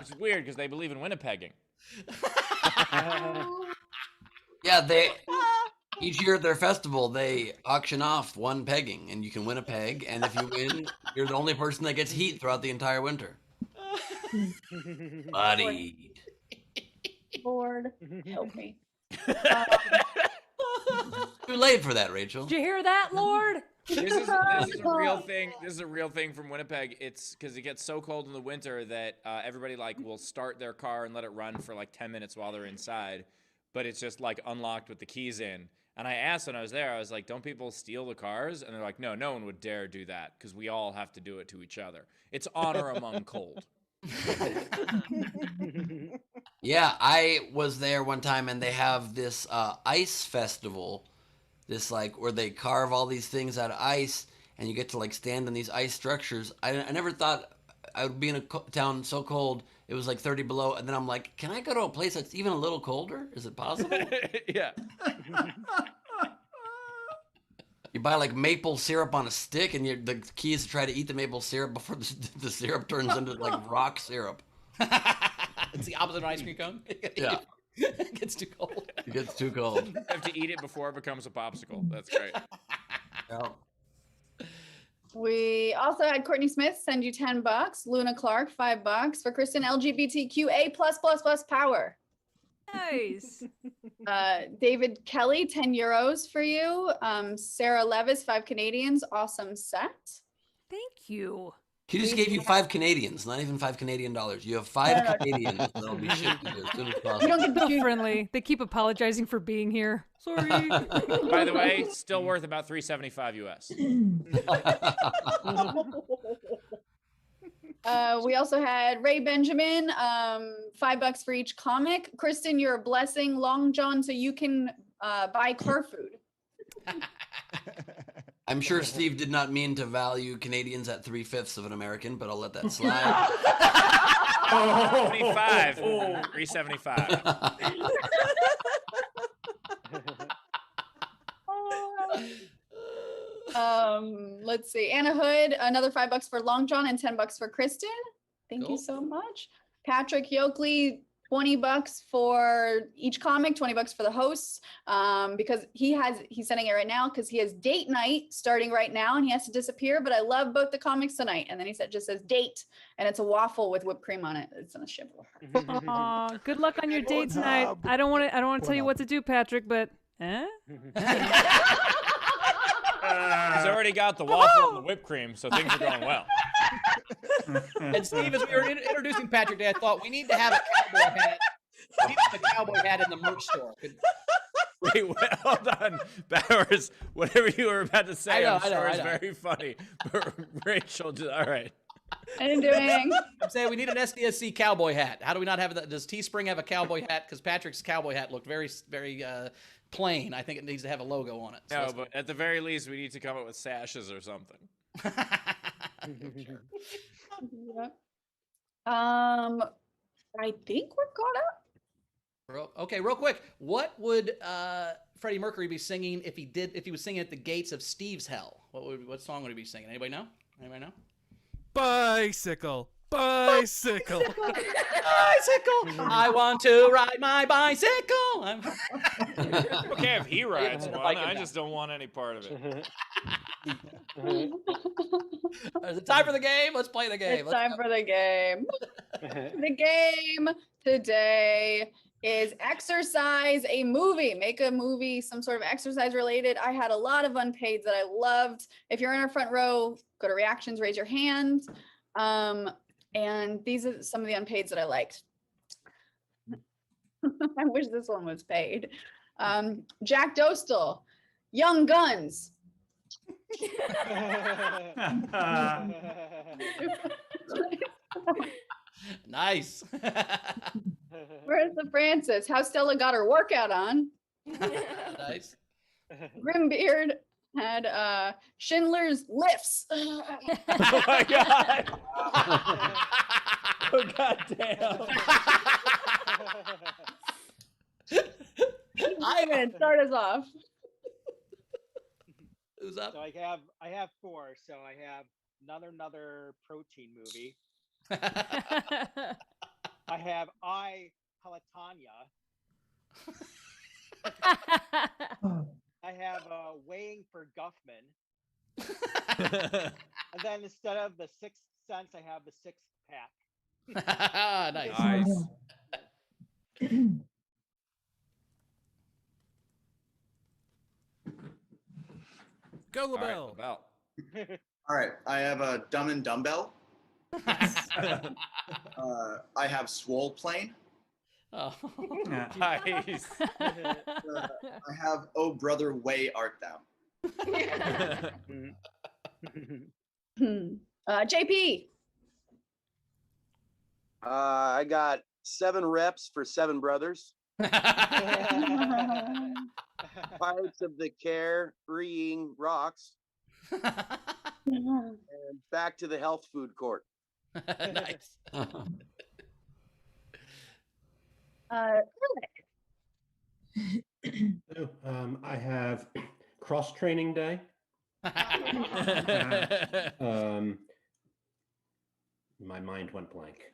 is weird because they believe in Winnipegging. Yeah, each year at their festival they auction off one pegging, and you can win a peg. And if you win, you're the only person that gets heat throughout the entire winter. Buddy. Lord, help me. Too late for that, Rachel. Did you hear that, Lord? This is a real thing. This is a real thing from Winnipeg. It's because it gets so cold in the winter that everybody like will start their car and let it run for like 10 minutes while they're inside, but it's just like unlocked with the keys in. And I asked when I was there, I was like, "Don't people steal the cars?" And they're like, "No, no one would dare do that because we all have to do it to each other. It's honor among cold." Yeah, I was there one time, and they have this ice festival, this like where they carve all these things out of ice, and you get to like stand in these ice structures. I never thought I would be in a town so cold. It was like 30 below, and then I'm like, can I go to a place that's even a little colder? Is it possible? Yeah. You buy like maple syrup on a stick, and the key is to try to eat the maple syrup before the syrup turns into like rock syrup. It's the opposite of an ice cream cone. Yeah. It gets too cold. It gets too cold. You have to eat it before it becomes a popsicle. That's great. Yeah. We also had Courtney Smith send you $10. Luna Clark, $5 for Kristen LGBTQA plus power. Nice. David Kelly, €10 for you. Sarah Levis, 5 Canadians. Awesome set. Thank you. He just gave you 5 Canadians, not even 5 Canadian dollars. You have 5 Canadians that'll be shipped to you as soon as You possible. don't get to So choose. friendly. They keep apologizing for being here. Sorry. By the way, still worth about $375 US. We also had Ray Benjamin, $5 for each comic. Kristen, you're a blessing. Long John, so you can buy car food. I'm sure Steve did not mean to value Canadians at 3/5 of an American, but I'll let that slide. 25. 375. Let's see. Anna Hood, another $5 for Long John and $10 for Kristen. Thank you Cool. so much. Patrick Yoakley, $20 for each comic, $20 for the hosts. Because he's sending it right now because he has date night starting right now and he has to disappear. But I love both the comics tonight. And then he just says date, and it's a waffle with whiped cream on it. It's in a shiver. Aw, good luck on your date tonight. I don't want to tell you what to do, Patrick, but He's already got the waffle and the whipped cream, so things are going well. And Steve, as we were introducing Patrick Day, I thought we need to have a cowboy hat. We need to have a cowboy hat in the merch store. Wait, hold on. Bowers, whatever you were about to say, I'm sure is I know. very funny. But Rachel, all right. I'm doing. I'm saying we need an SDSC cowboy hat. How do we not have that? Does Teespring have a cowboy hat? Because Patrick's cowboy hat looked very, very plain. I think it needs to have a logo on it. So No, that's- but at the very least, we need to come up with sashes or something. Yep. I think we're caught up. Okay, real quick. What would Freddie Mercury be singing if he was singing at the gates of Steve's Hell? What song would he be singing? Anybody know? Bicycle. Bicycle. Bicycle. I want to ride my bicycle. Okay, if he rides Yeah, one, like it I now. just don't want any part of it. Is it time for the game? Let's play the game. It's time for the game. The game today is exercise a movie. Make a movie, some sort of exercise related. I had a lot of unpaids that I loved. If you're in our front row, go to reactions, raise your hand. And these are some of the unpaids that I liked. I wish this one was paid. Jack Dostal, Young Guns. Nice. Marissa Francis, how Stella got her workout on. Nice. Grimbeard had Schindler's Lifts. Oh my god! Oh god damn. I'm gonna start us off. Who's up? So I have four. So I have another protein movie. I have Pelotonia. I have Weighing for Guffman. And then instead of the Sixth Sense, I have the Sixth Pack. Nice. Go All right, LaBelle. LaBelle. All right, I have a Dumb and Dumbbell. I have Swole Plane. Oh. Nice. I have Oh Brother, Way Art Thou. JP. I got 7 reps for 7 brothers. Pirates of the Carrying Rocks. And back to the health food court. Nice. I have cross training day. My mind went blank.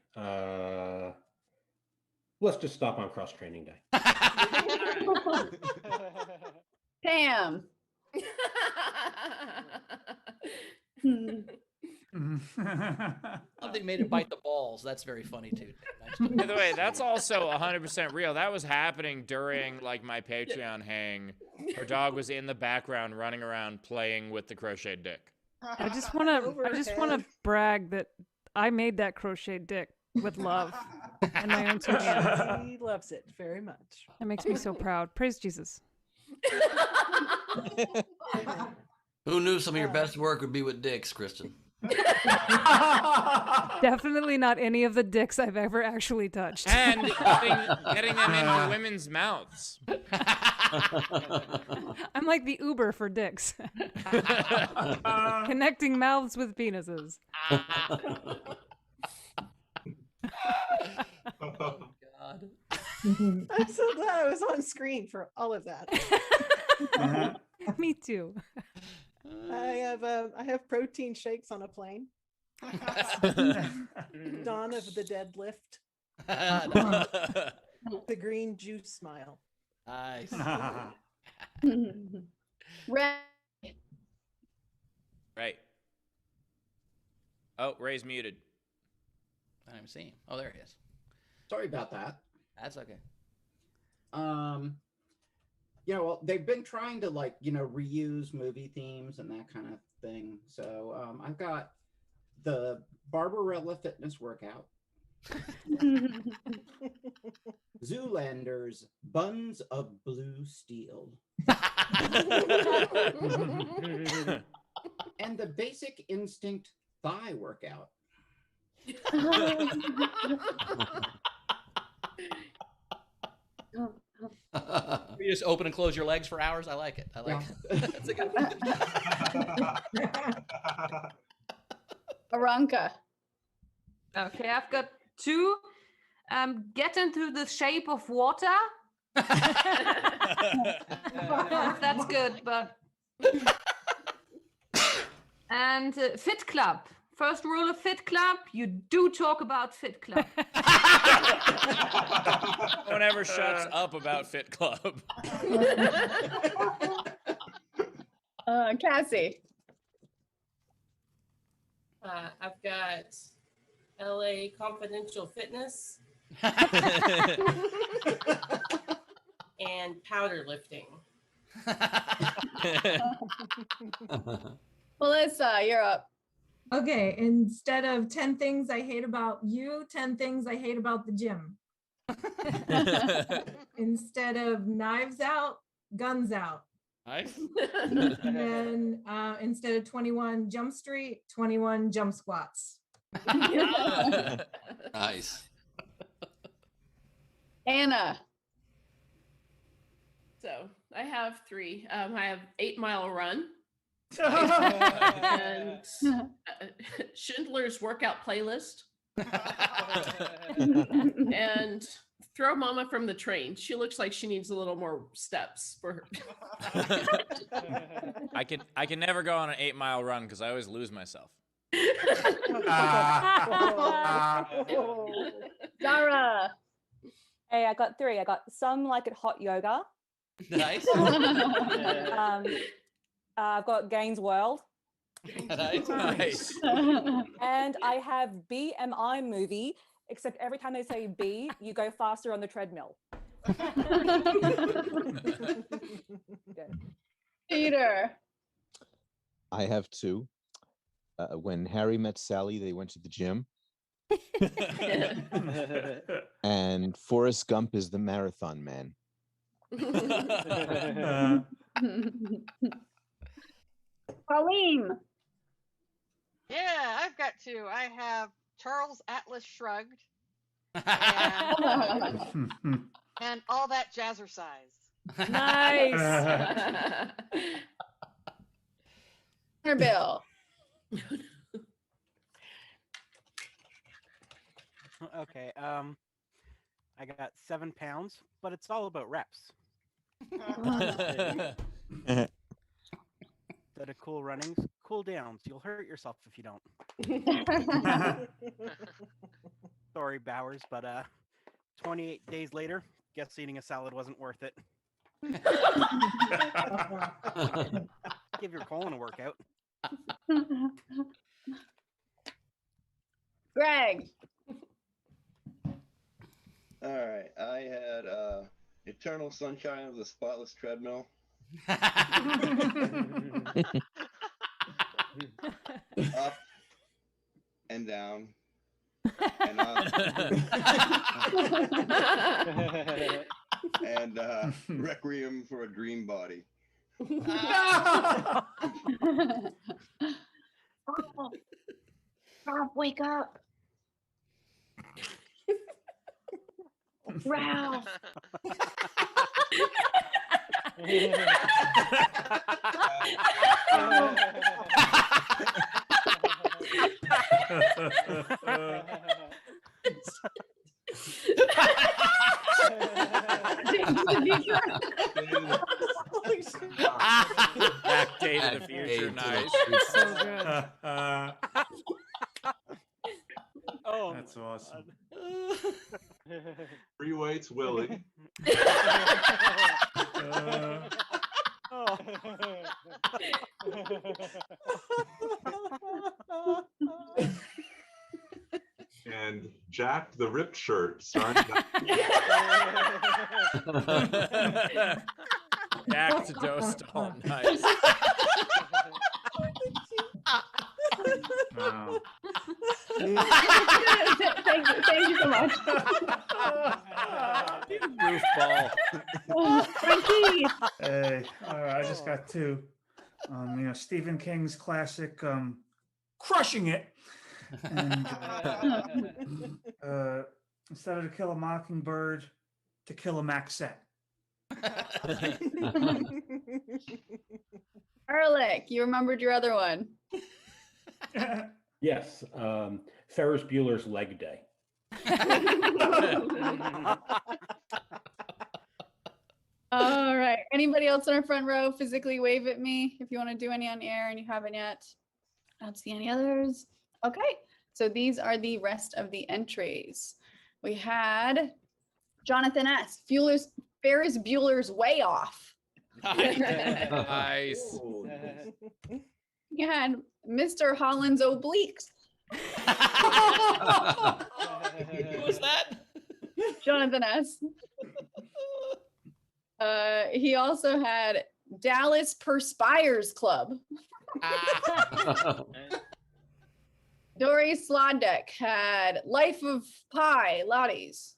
Let's just stop on cross training day. Pam. They made it bite the balls. That's very funny too. Nice. By the way, that's also 100% real. That was happening during like my Patreon hang. Her dog was in the background running around playing with the crocheted dick. I just want to brag that I made that crocheted dick with love and my own 2 hands. He loves it very much. That makes me so proud. Praise Jesus. Who knew some of your best work would be with dicks, Kristen? Definitely not any of the dicks I've ever actually touched. And getting them into women's mouths. I'm like the Uber for dicks. Connecting mouths with penises. God. I'm so glad I was on screen for all of that. Me too. I have protein shakes on a plane. Dawn of the deadlift. The green juice smile. Nice. Ray. Right. Oh, Ray's muted. I don't even see him. Oh, there he is. Sorry about that. That's okay. Well, they've been trying to reuse movie themes and that kind of thing. So I've got the Barbarella fitness workout, Zoolander's Buns of Blue Steel, and the Basic Instinct thigh workout. You just open and close your legs for hours. I like it. I like it. That's a good one. Aranka. Okay, I've got 2. Get into the shape of water. That's good, but and Fit Club. First rule of Fit Club, you do talk about Fit Club. No one ever shuts up about Fit Club. Cassie. I've got LA Confidential Fitness and powder lifting. Melissa, you're up. Okay, instead of 10 things I hate about you, 10 things I hate about the gym. Instead of knives out, guns out. Nice. And instead of 21 Jump Street, 21 Jump Squats. Nice. Anna. So I have 3. I have 8 Mile Run. And Schindler's Workout Playlist. And throw Mama from the train. She looks like she needs a little more steps for her. I can never go on an 8-mile run because I always lose myself. Zara. Hey, I got 3. I got some like it hot yoga. Nice. I've got Gaines World. Nice. And I have BMI movie, except every time they say B, you go faster on the treadmill. Peter. I have 2. When Harry met Sally, they went to the gym. And Forrest Gump is the marathon man. Pauline. Yeah, I've got 2. I have Charles Atlas Shrugged and all that jazzercise. Nice. Bill. Okay. I got 7 pounds, but it's all about reps. Instead of cool runnings, cool downs. You'll hurt yourself if you don't. Sorry, Bowers, but 28 days later, guess eating a salad wasn't worth it. Give your colon a workout. Greg. All right, I had Eternal Sunshine of the Spotless Treadmill. Up and down and up and Requiem for a Dream Body. Rob, wake up. Ralph. Back Day to the Future, nice. So good. Oh, That's awesome. Free weights, Willie. Oh. And Jack the Ripped Shirt, starring Back to Dostal, nice. Wow. Thank you so much. Goofball. Frankie. Hey, all right, I just got 2. Stephen King's classic, Crushing It. And instead of To Kill a Mockingbird, To Kill a Maxette. Ehrlich, you remembered your other one. Yes, Ferris Bueller's Leg Day. All right. Anybody else in our front row physically wave at me if you want to do any on air and you haven't yet. I don't see any others. Okay, so these are the rest of the entries. We had Jonathan S. Ferris Bueller's Way Off. Nice. We had Mr. Holland's Obliques. Who was that? Jonathan S. He also had Dallas Perspires Club. Dory Sloddeck had Life of Pi Lottie's.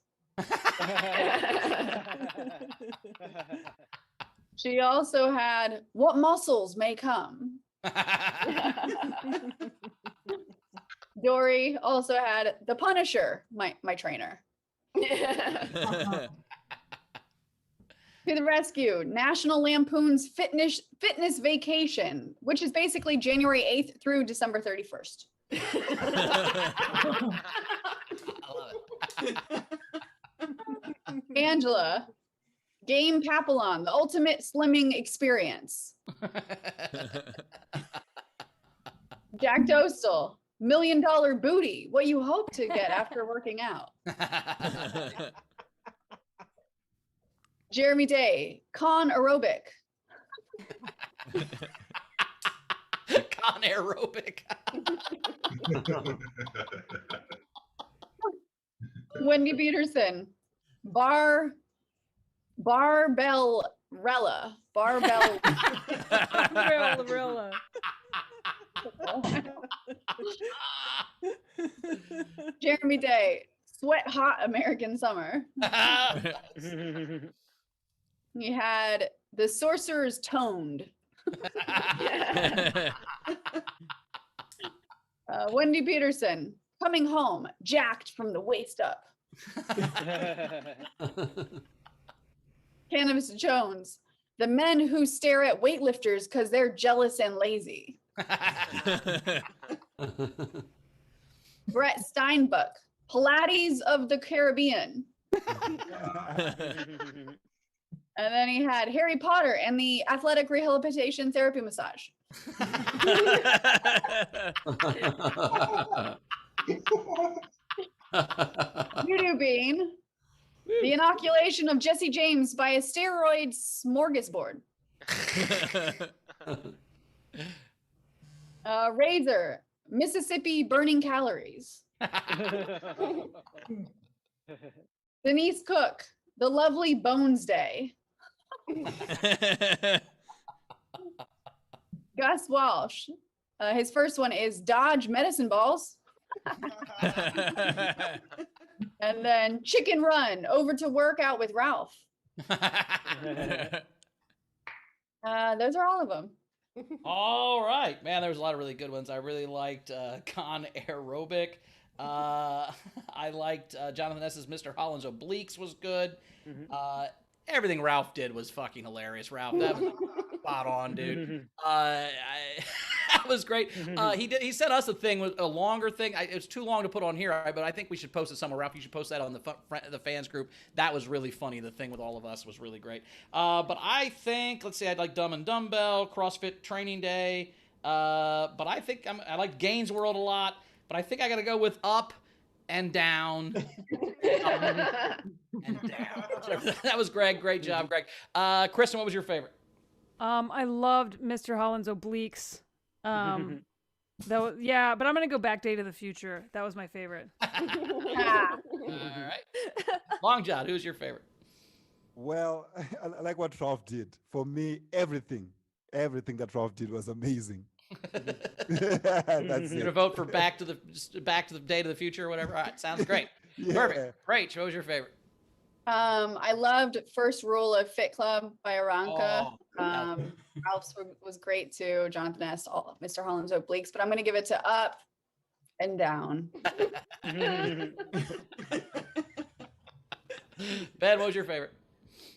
She also had What Muscles May Come. Dory also had The Punisher, my trainer. To the rescue, National Lampoon's Fitness Vacation, which is basically January 8th through December 31st. I love it. Angela, Game Papillon, the ultimate slimming experience. Jack Dostal, $1 million booty, what you hope to get after working out. Jeremy Day, Con Aerobic. Con aerobic. Wendy Peterson, Barbellrella. Barbarella. Jeremy Day, Sweat Hot American Summer. He had The Sorcerer's Toned. Wendy Peterson, Coming Home, Jacked from the Waist Up. Cannabis Jones, The Men Who Stare at Weightlifters because they're jealous and lazy. Brett Steinbuck, Pilates of the Caribbean. And then he had Harry Potter and the Athletic Rehabilitation Therapy Massage. Voodoo Bean, the inoculation of Jesse James by a steroid smorgasbord. Razor, Mississippi burning calories. Denise Cook, The Lovely Bones Day. Gus Walsh, his first one is Dodge Medicine Balls. And then Chicken Run, Over to Work Out with Ralph. Those are all of them. All right, man. There was a lot of really good ones. I really liked Con Aerobic. I liked Jonathan S.'s Mr. Holland's Obliques was good. Everything Ralph did was fucking hilarious. Ralph, that was spot on, dude. That was great. He sent us a thing, a longer thing. It was too long to put on here, but I think we should post it somewhere. Ralph, you should post that on the fans group. That was really funny. The thing with all of us was really great. But I think, let's see, I'd like Dumb and Dumbbell, CrossFit Training Day. But I think I like Gaines World a lot. But I think I got to go with Up and Down. And down. That was Greg. Great job, Greg. Kristen, what was your favorite? I loved Mr. Holland's Obliques. Though, yeah, but I'm gonna go back Day to the Future. That was my favorite. All right. Long John, who's your favorite? Well, I like what Ralph did. For me, everything that Ralph did was amazing. That's You're gonna vote for Back to the Day to the Future or whatever. All right, sounds great. Yeah. Perfect. Rach, what was your favorite? I loved First Rule of Fit Club by Aranka. Ralph's was great too. Jonathan S., Mr. Holland's Obliques, but I'm going to give it to Up and Down. Ben, what was your favorite?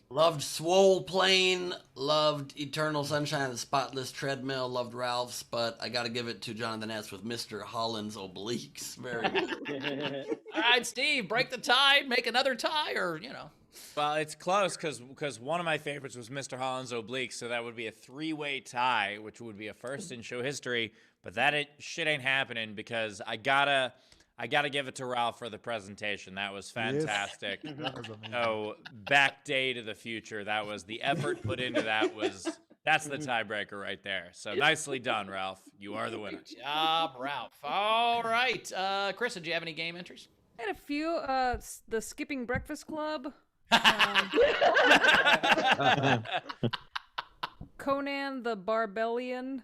Loved Swole Plane, loved Eternal Sunshine of the Spotless Treadmill, loved Ralph's, but I got to give it to Jonathan S. with Mr. Holland's Obliques. Very good. All right, Steve, break the tie, make another tie, or, you know. Well, it's close because one of my favorites was Mr. Holland's Obliques, so that would be a three-way tie, which would be a first in show history. but shit ain't happening because I gotta give it to Ralph for the presentation. That was fantastic. Yes. That was amazing. Oh, back day to the future. That was the effort put into that that's the tiebreaker right there. So nicely done, Ralph. You are the winner. Good job, Ralph. All right. Kristen, do you have any game entries? I had a few. The Skipping Breakfast Club. Conan the Barbellian.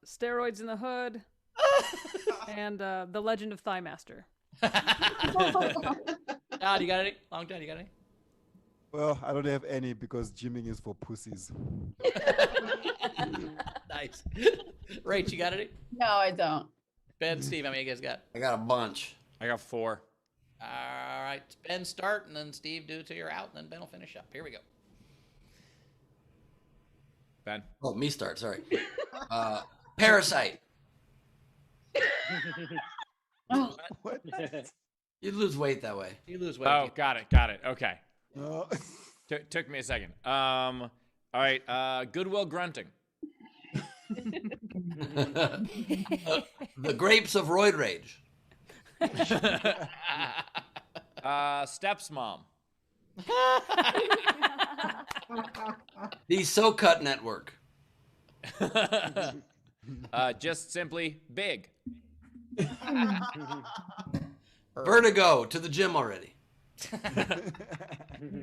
Steroids in the Hood. And The Legend of Thigh Master. John, you got any? Long John, you got any? Well, I don't have any because gymming is for pussies. Nice. Rach, you got any? No, I don't. Ben, Steve, how many you guys got? I got a bunch. I got 4. All right. Ben, start, and then Steve, do till you're out, and then Ben will finish up. Here we go. Ben. Oh, me start. Sorry. Parasite. What? You lose weight that way. You lose weight. Oh, got it. Okay. Took me a second. All right. Goodwill Grunting. The Grapes of Roid Rage. Steps Mom. The So Cut Network. Just simply big. Vertigo, to the gym already.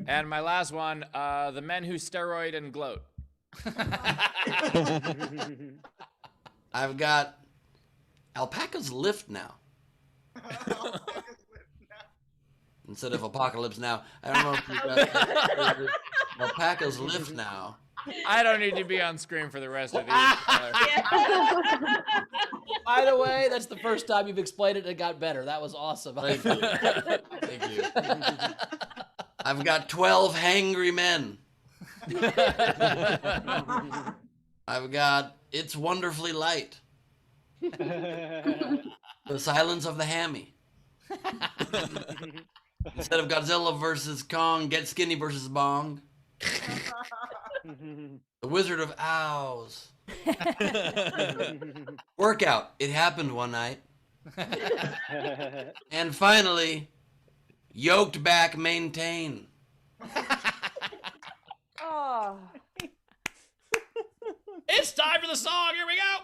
And my last one, the men who steroid and gloat. I've got Alpacas Lift Now. Instead of Apocalypse Now. I don't know if you got Alpacas Lift Now. I don't need to be on screen for the rest of these. By the way, that's the first time you've explained it and it got better. That was awesome. Thank you. Thank you. I've got 12 hangry men. I've got It's Wonderfully Light. The Silence of the Hammy. Instead of Godzilla versus Kong, Get Skinny versus Bong. The Wizard of Ows. Workout. It happened one night. And finally, Yoked Back Maintain. Oh. It's time for the song. Here we go.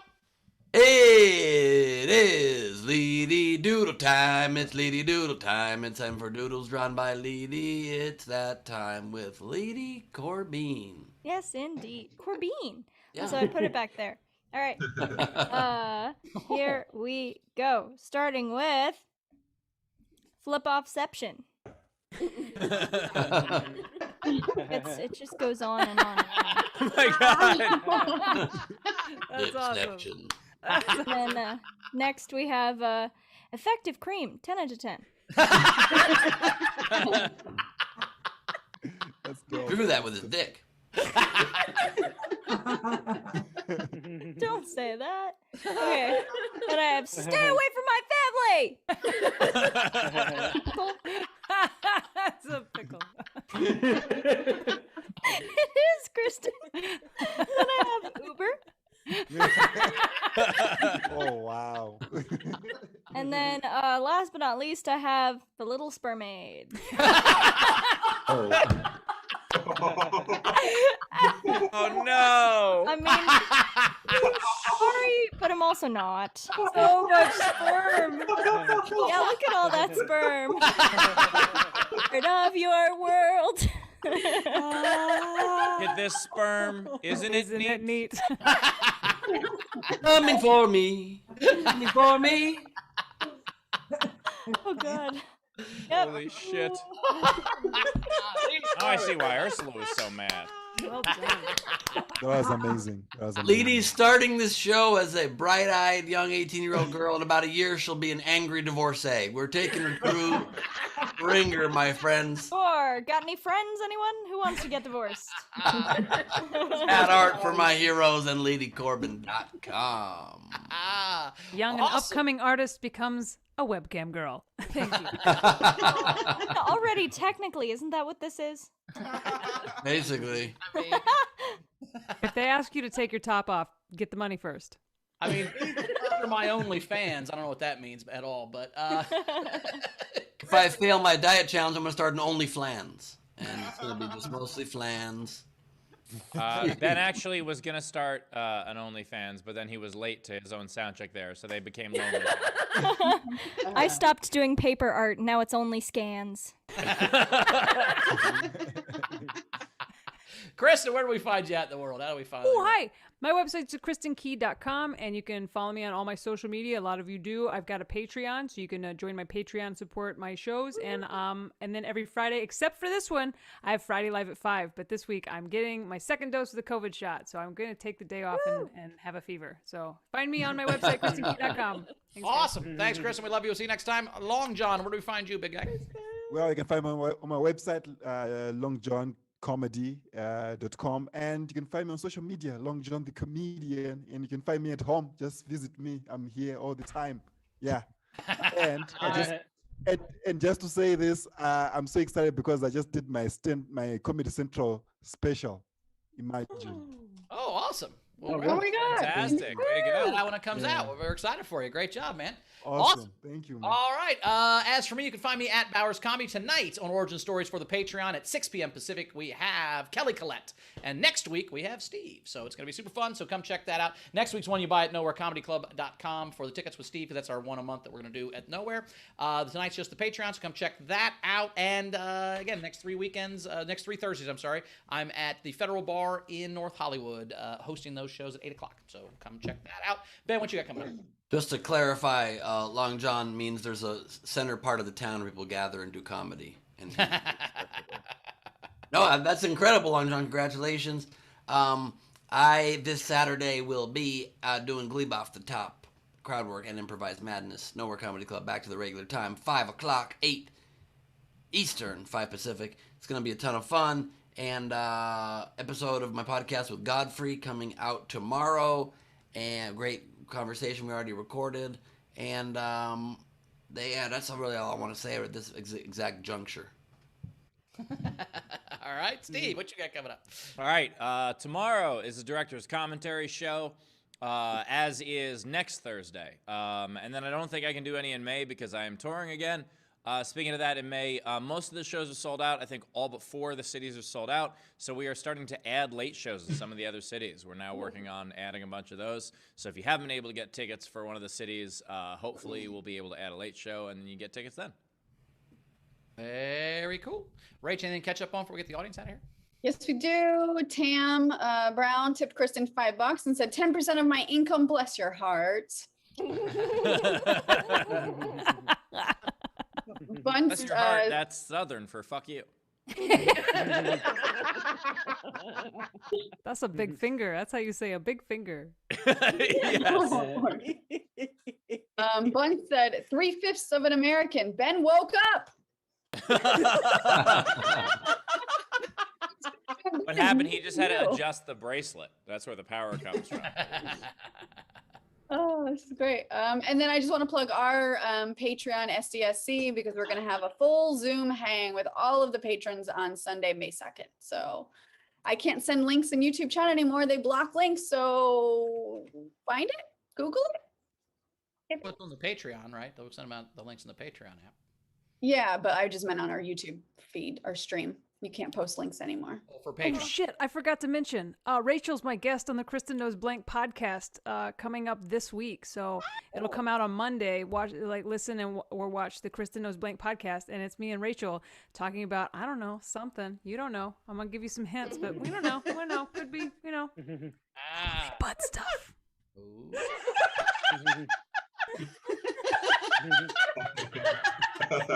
It is Leedy Doodle time. It's Leedy Doodle time. It's time for doodles drawn by Leedy. It's that time with Leedy Corbin. Yes, indeed. Corbin. Yeah. So I put it back there. All right. Here we go. Starting with Flip-Offception. It just goes on and on and on. Oh my god. That's awesome. And then next we have Effective Cream, 10 out of 10. Let's go. Drew that with his dick. Don't say that. Okay. Then I have Stay Away from My Family. That's a pickle. It is, Kristen. Then I have Uber. Oh, wow. And then last but not least, I have The Little Spermaid. Oh no! I mean, sorry, but I'm also not. So much sperm. Yeah, look at all that sperm. Part of your world. Get this sperm. Isn't it neat? Coming for me. Coming for me. Oh god. Yep. Holy shit. Now I see why Ursula was so mad. Well done. That was amazing. That was amazing. Leedy's starting this show as a bright-eyed young 18-year-old girl. In about a year, she'll be an angry divorcee. We're taking her through the ringer, my friends. Or got any friends? Anyone who wants to get divorced? At art for my heroes and LeedyCorbin.com. Young and upcoming artist becomes a webcam girl. Thank you. Already, technically, isn't that what this is? Basically. If they ask you to take your top off, get the money first. I mean, for my OnlyFans, I don't know what that means at all, but If I fail my diet challenge, I'm gonna start an OnlyFlans, and it's gonna be just mostly flans. Ben actually was gonna start an OnlyFans, but then he was late to his own sound check there, so they became lonely. I stopped doing paper art. Now it's only scans. Kristen, where do we find you at in the world? How do we find Oh, you? hi. My website's kristenkey.com, and you can follow me on all my social media. A lot of you do. I've got a Patreon, so you can join my Patreon, support my shows, and then every Friday, except for this one, I have Friday Live at 5. But this week, I'm getting my second dose of the COVID shot, so I'm going to take the day off and have a fever. So find me on my website, kristenkey.com. Awesome. Thanks, Kristen. We love you. We'll see you next time. Long John, where do we find you, big guy? Well, you can find me on my website, longjohncomedy.com, and you can find me on social media, Long John the Comedian, and you can find me at home. Just visit me. I'm here all the time. Yeah. And just to say this, I'm so excited because I just did my Comedy Central special. Imagine. Oh, awesome. Well, Oh my God. Fantastic. Way to go. That when it comes out, we're excited for you. Great job, man. Awesome. Thank you, man. All right. As for me, you can find me at Bowers Comedy tonight on Origin Stories for the Patreon at 6 p.m. Pacific. We have Kelly Collette. And next week, we have Steve. So it's going to be super fun. So come check that out. Next week's one you buy at nowherecomedyclub.com for the tickets with Steve, because that's our one a month that we're going to do at Nowhere. Tonight's just the Patreon, so come check that out. And again, next 3 Thursdays, I'm at the Federal Bar in North Hollywood hosting those shows at 8 o'clock. So come check that out. Ben, what you got coming up? Just to clarify, Long John means there's a center part of the town where people gather and do comedy. And no, that's incredible, Long John. Congratulations. I, this Saturday, will be doing Glebe Off the Top, crowd work, and improvised madness. Nowhere Comedy Club, back to the regular time, 5 o'clock, 8 Eastern, 5 Pacific. It's going to be a ton of fun. And episode of my podcast with Godfrey coming out tomorrow. And great conversation we already recorded. And that's really all I want to say at this exact juncture. All right, Steve, what you got coming up? All right, tomorrow is the Director's Commentary show, as is next Thursday. And then I don't think I can do any in May because I am touring again. Speaking of that, in May, most of the shows are sold out. I think all but 4 of the cities are sold out. So we are starting to add late shows in some of the other cities. We're now working on adding a bunch of those. So if you haven't been able to get tickets for one of the cities, hopefully we'll be able to add a late show, and then you get tickets then. Very cool. Rach, anything to catch up on before we get the audience out of here? Yes, we do. Tam Brown tipped Kristen $5 and said 10% of my income. Bless your heart. Bless your heart, that's Southern for fuck you. That's a big finger. That's how you say a big finger. Bunch said 3/5 of an American. Ben woke up. What happened? He just had to adjust the bracelet. That's where the power comes from. Oh, this is great. And then I just want to plug our Patreon SDSC, because we're going to have a full Zoom hang with all of the patrons on Sunday, May 2nd. So I can't send links in YouTube chat anymore. They block links. So find it, Google it. It's on the Patreon, right? They'll send them out the links in the Patreon app. Yeah, but I just meant on our YouTube feed, our stream. You can't post links anymore. For Oh shit, I forgot to mention. Rachel's my guest on the Kristen Knows Blank podcast coming up this week. So it'll come out on Monday. Listen or watch the Kristen Knows Blank podcast. And it's me and Rachel talking about, I don't know, something. You don't know. I'm going to give you some hints, but we don't know. We don't know. Could be, butt stuff.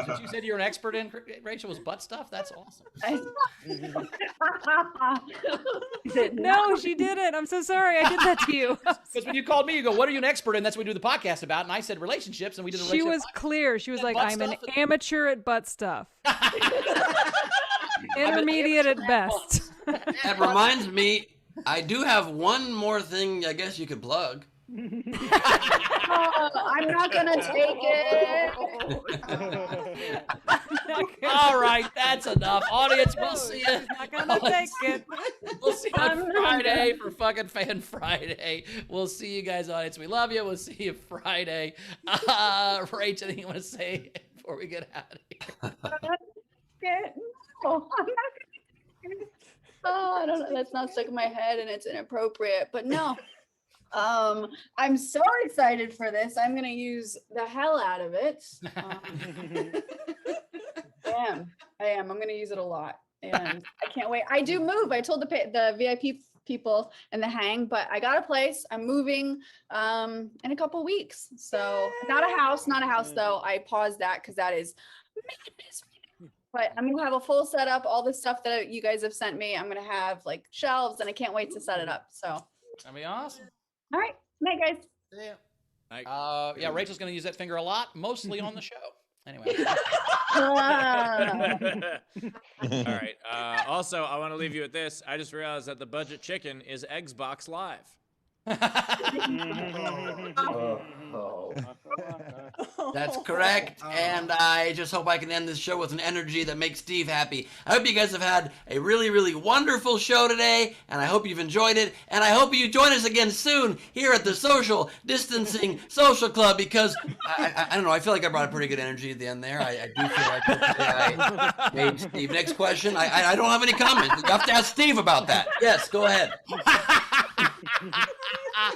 Since you said you're an expert in, Rachel, was butt stuff? That's awesome. No, she didn't. I'm so sorry. I did that to you. Because when you called me, you go, what are you an expert in? That's what we do the podcast about. And I said relationships, and we did a She relationship was clear. She was like, I'm an stuff? amateur at butt stuff. Intermediate at best. That reminds me, I do have one more thing I guess you could plug. I'm not going to take it. All right, that's enough. Audience, we'll see you. Not gonna take it. We'll see you on Friday for fucking Fan Friday. We'll see you guys, audience. We love you. We'll see you Friday. Rachel, anything you want to say before we get out of here? Oh, I'm not gonna. Oh, I don't know. That's not stuck in my head, and it's inappropriate. But no, I'm so excited for this. I'm gonna use the hell out of it. I am. I'm gonna use it a lot, and I can't wait. I do move. I told the VIP people in the hang, but I got a place. I'm moving in a couple weeks. So not a house though. I paused that because that is madness. But I'm gonna have a full setup, all the stuff that you guys have sent me. I'm gonna have like shelves, and I can't wait to set it up. So That'd be awesome. all right, night guys. Yeah. Yeah, Rachel's gonna use that finger a lot, mostly on the show. Anyway. All right. Also, I want to leave you with this. I just realized that the budget chicken is Xbox Live. That's correct. And I just hope I can end this show with an energy that makes Steve happy. I hope you guys have had a really, really wonderful show today, and I hope you've enjoyed it. And I hope you join us again soon here at the Social Distancing Social Club, because I don't know, I feel like I brought a pretty good energy at the end there. I do feel like I made Steve. Next question. I don't have any comments. You have to ask Steve about that. Yes, go ahead.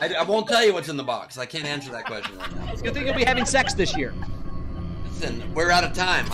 I won't tell you what's in the box. I can't answer that question right now. It's a good thing you'll be having sex this year. Listen, we're out of time.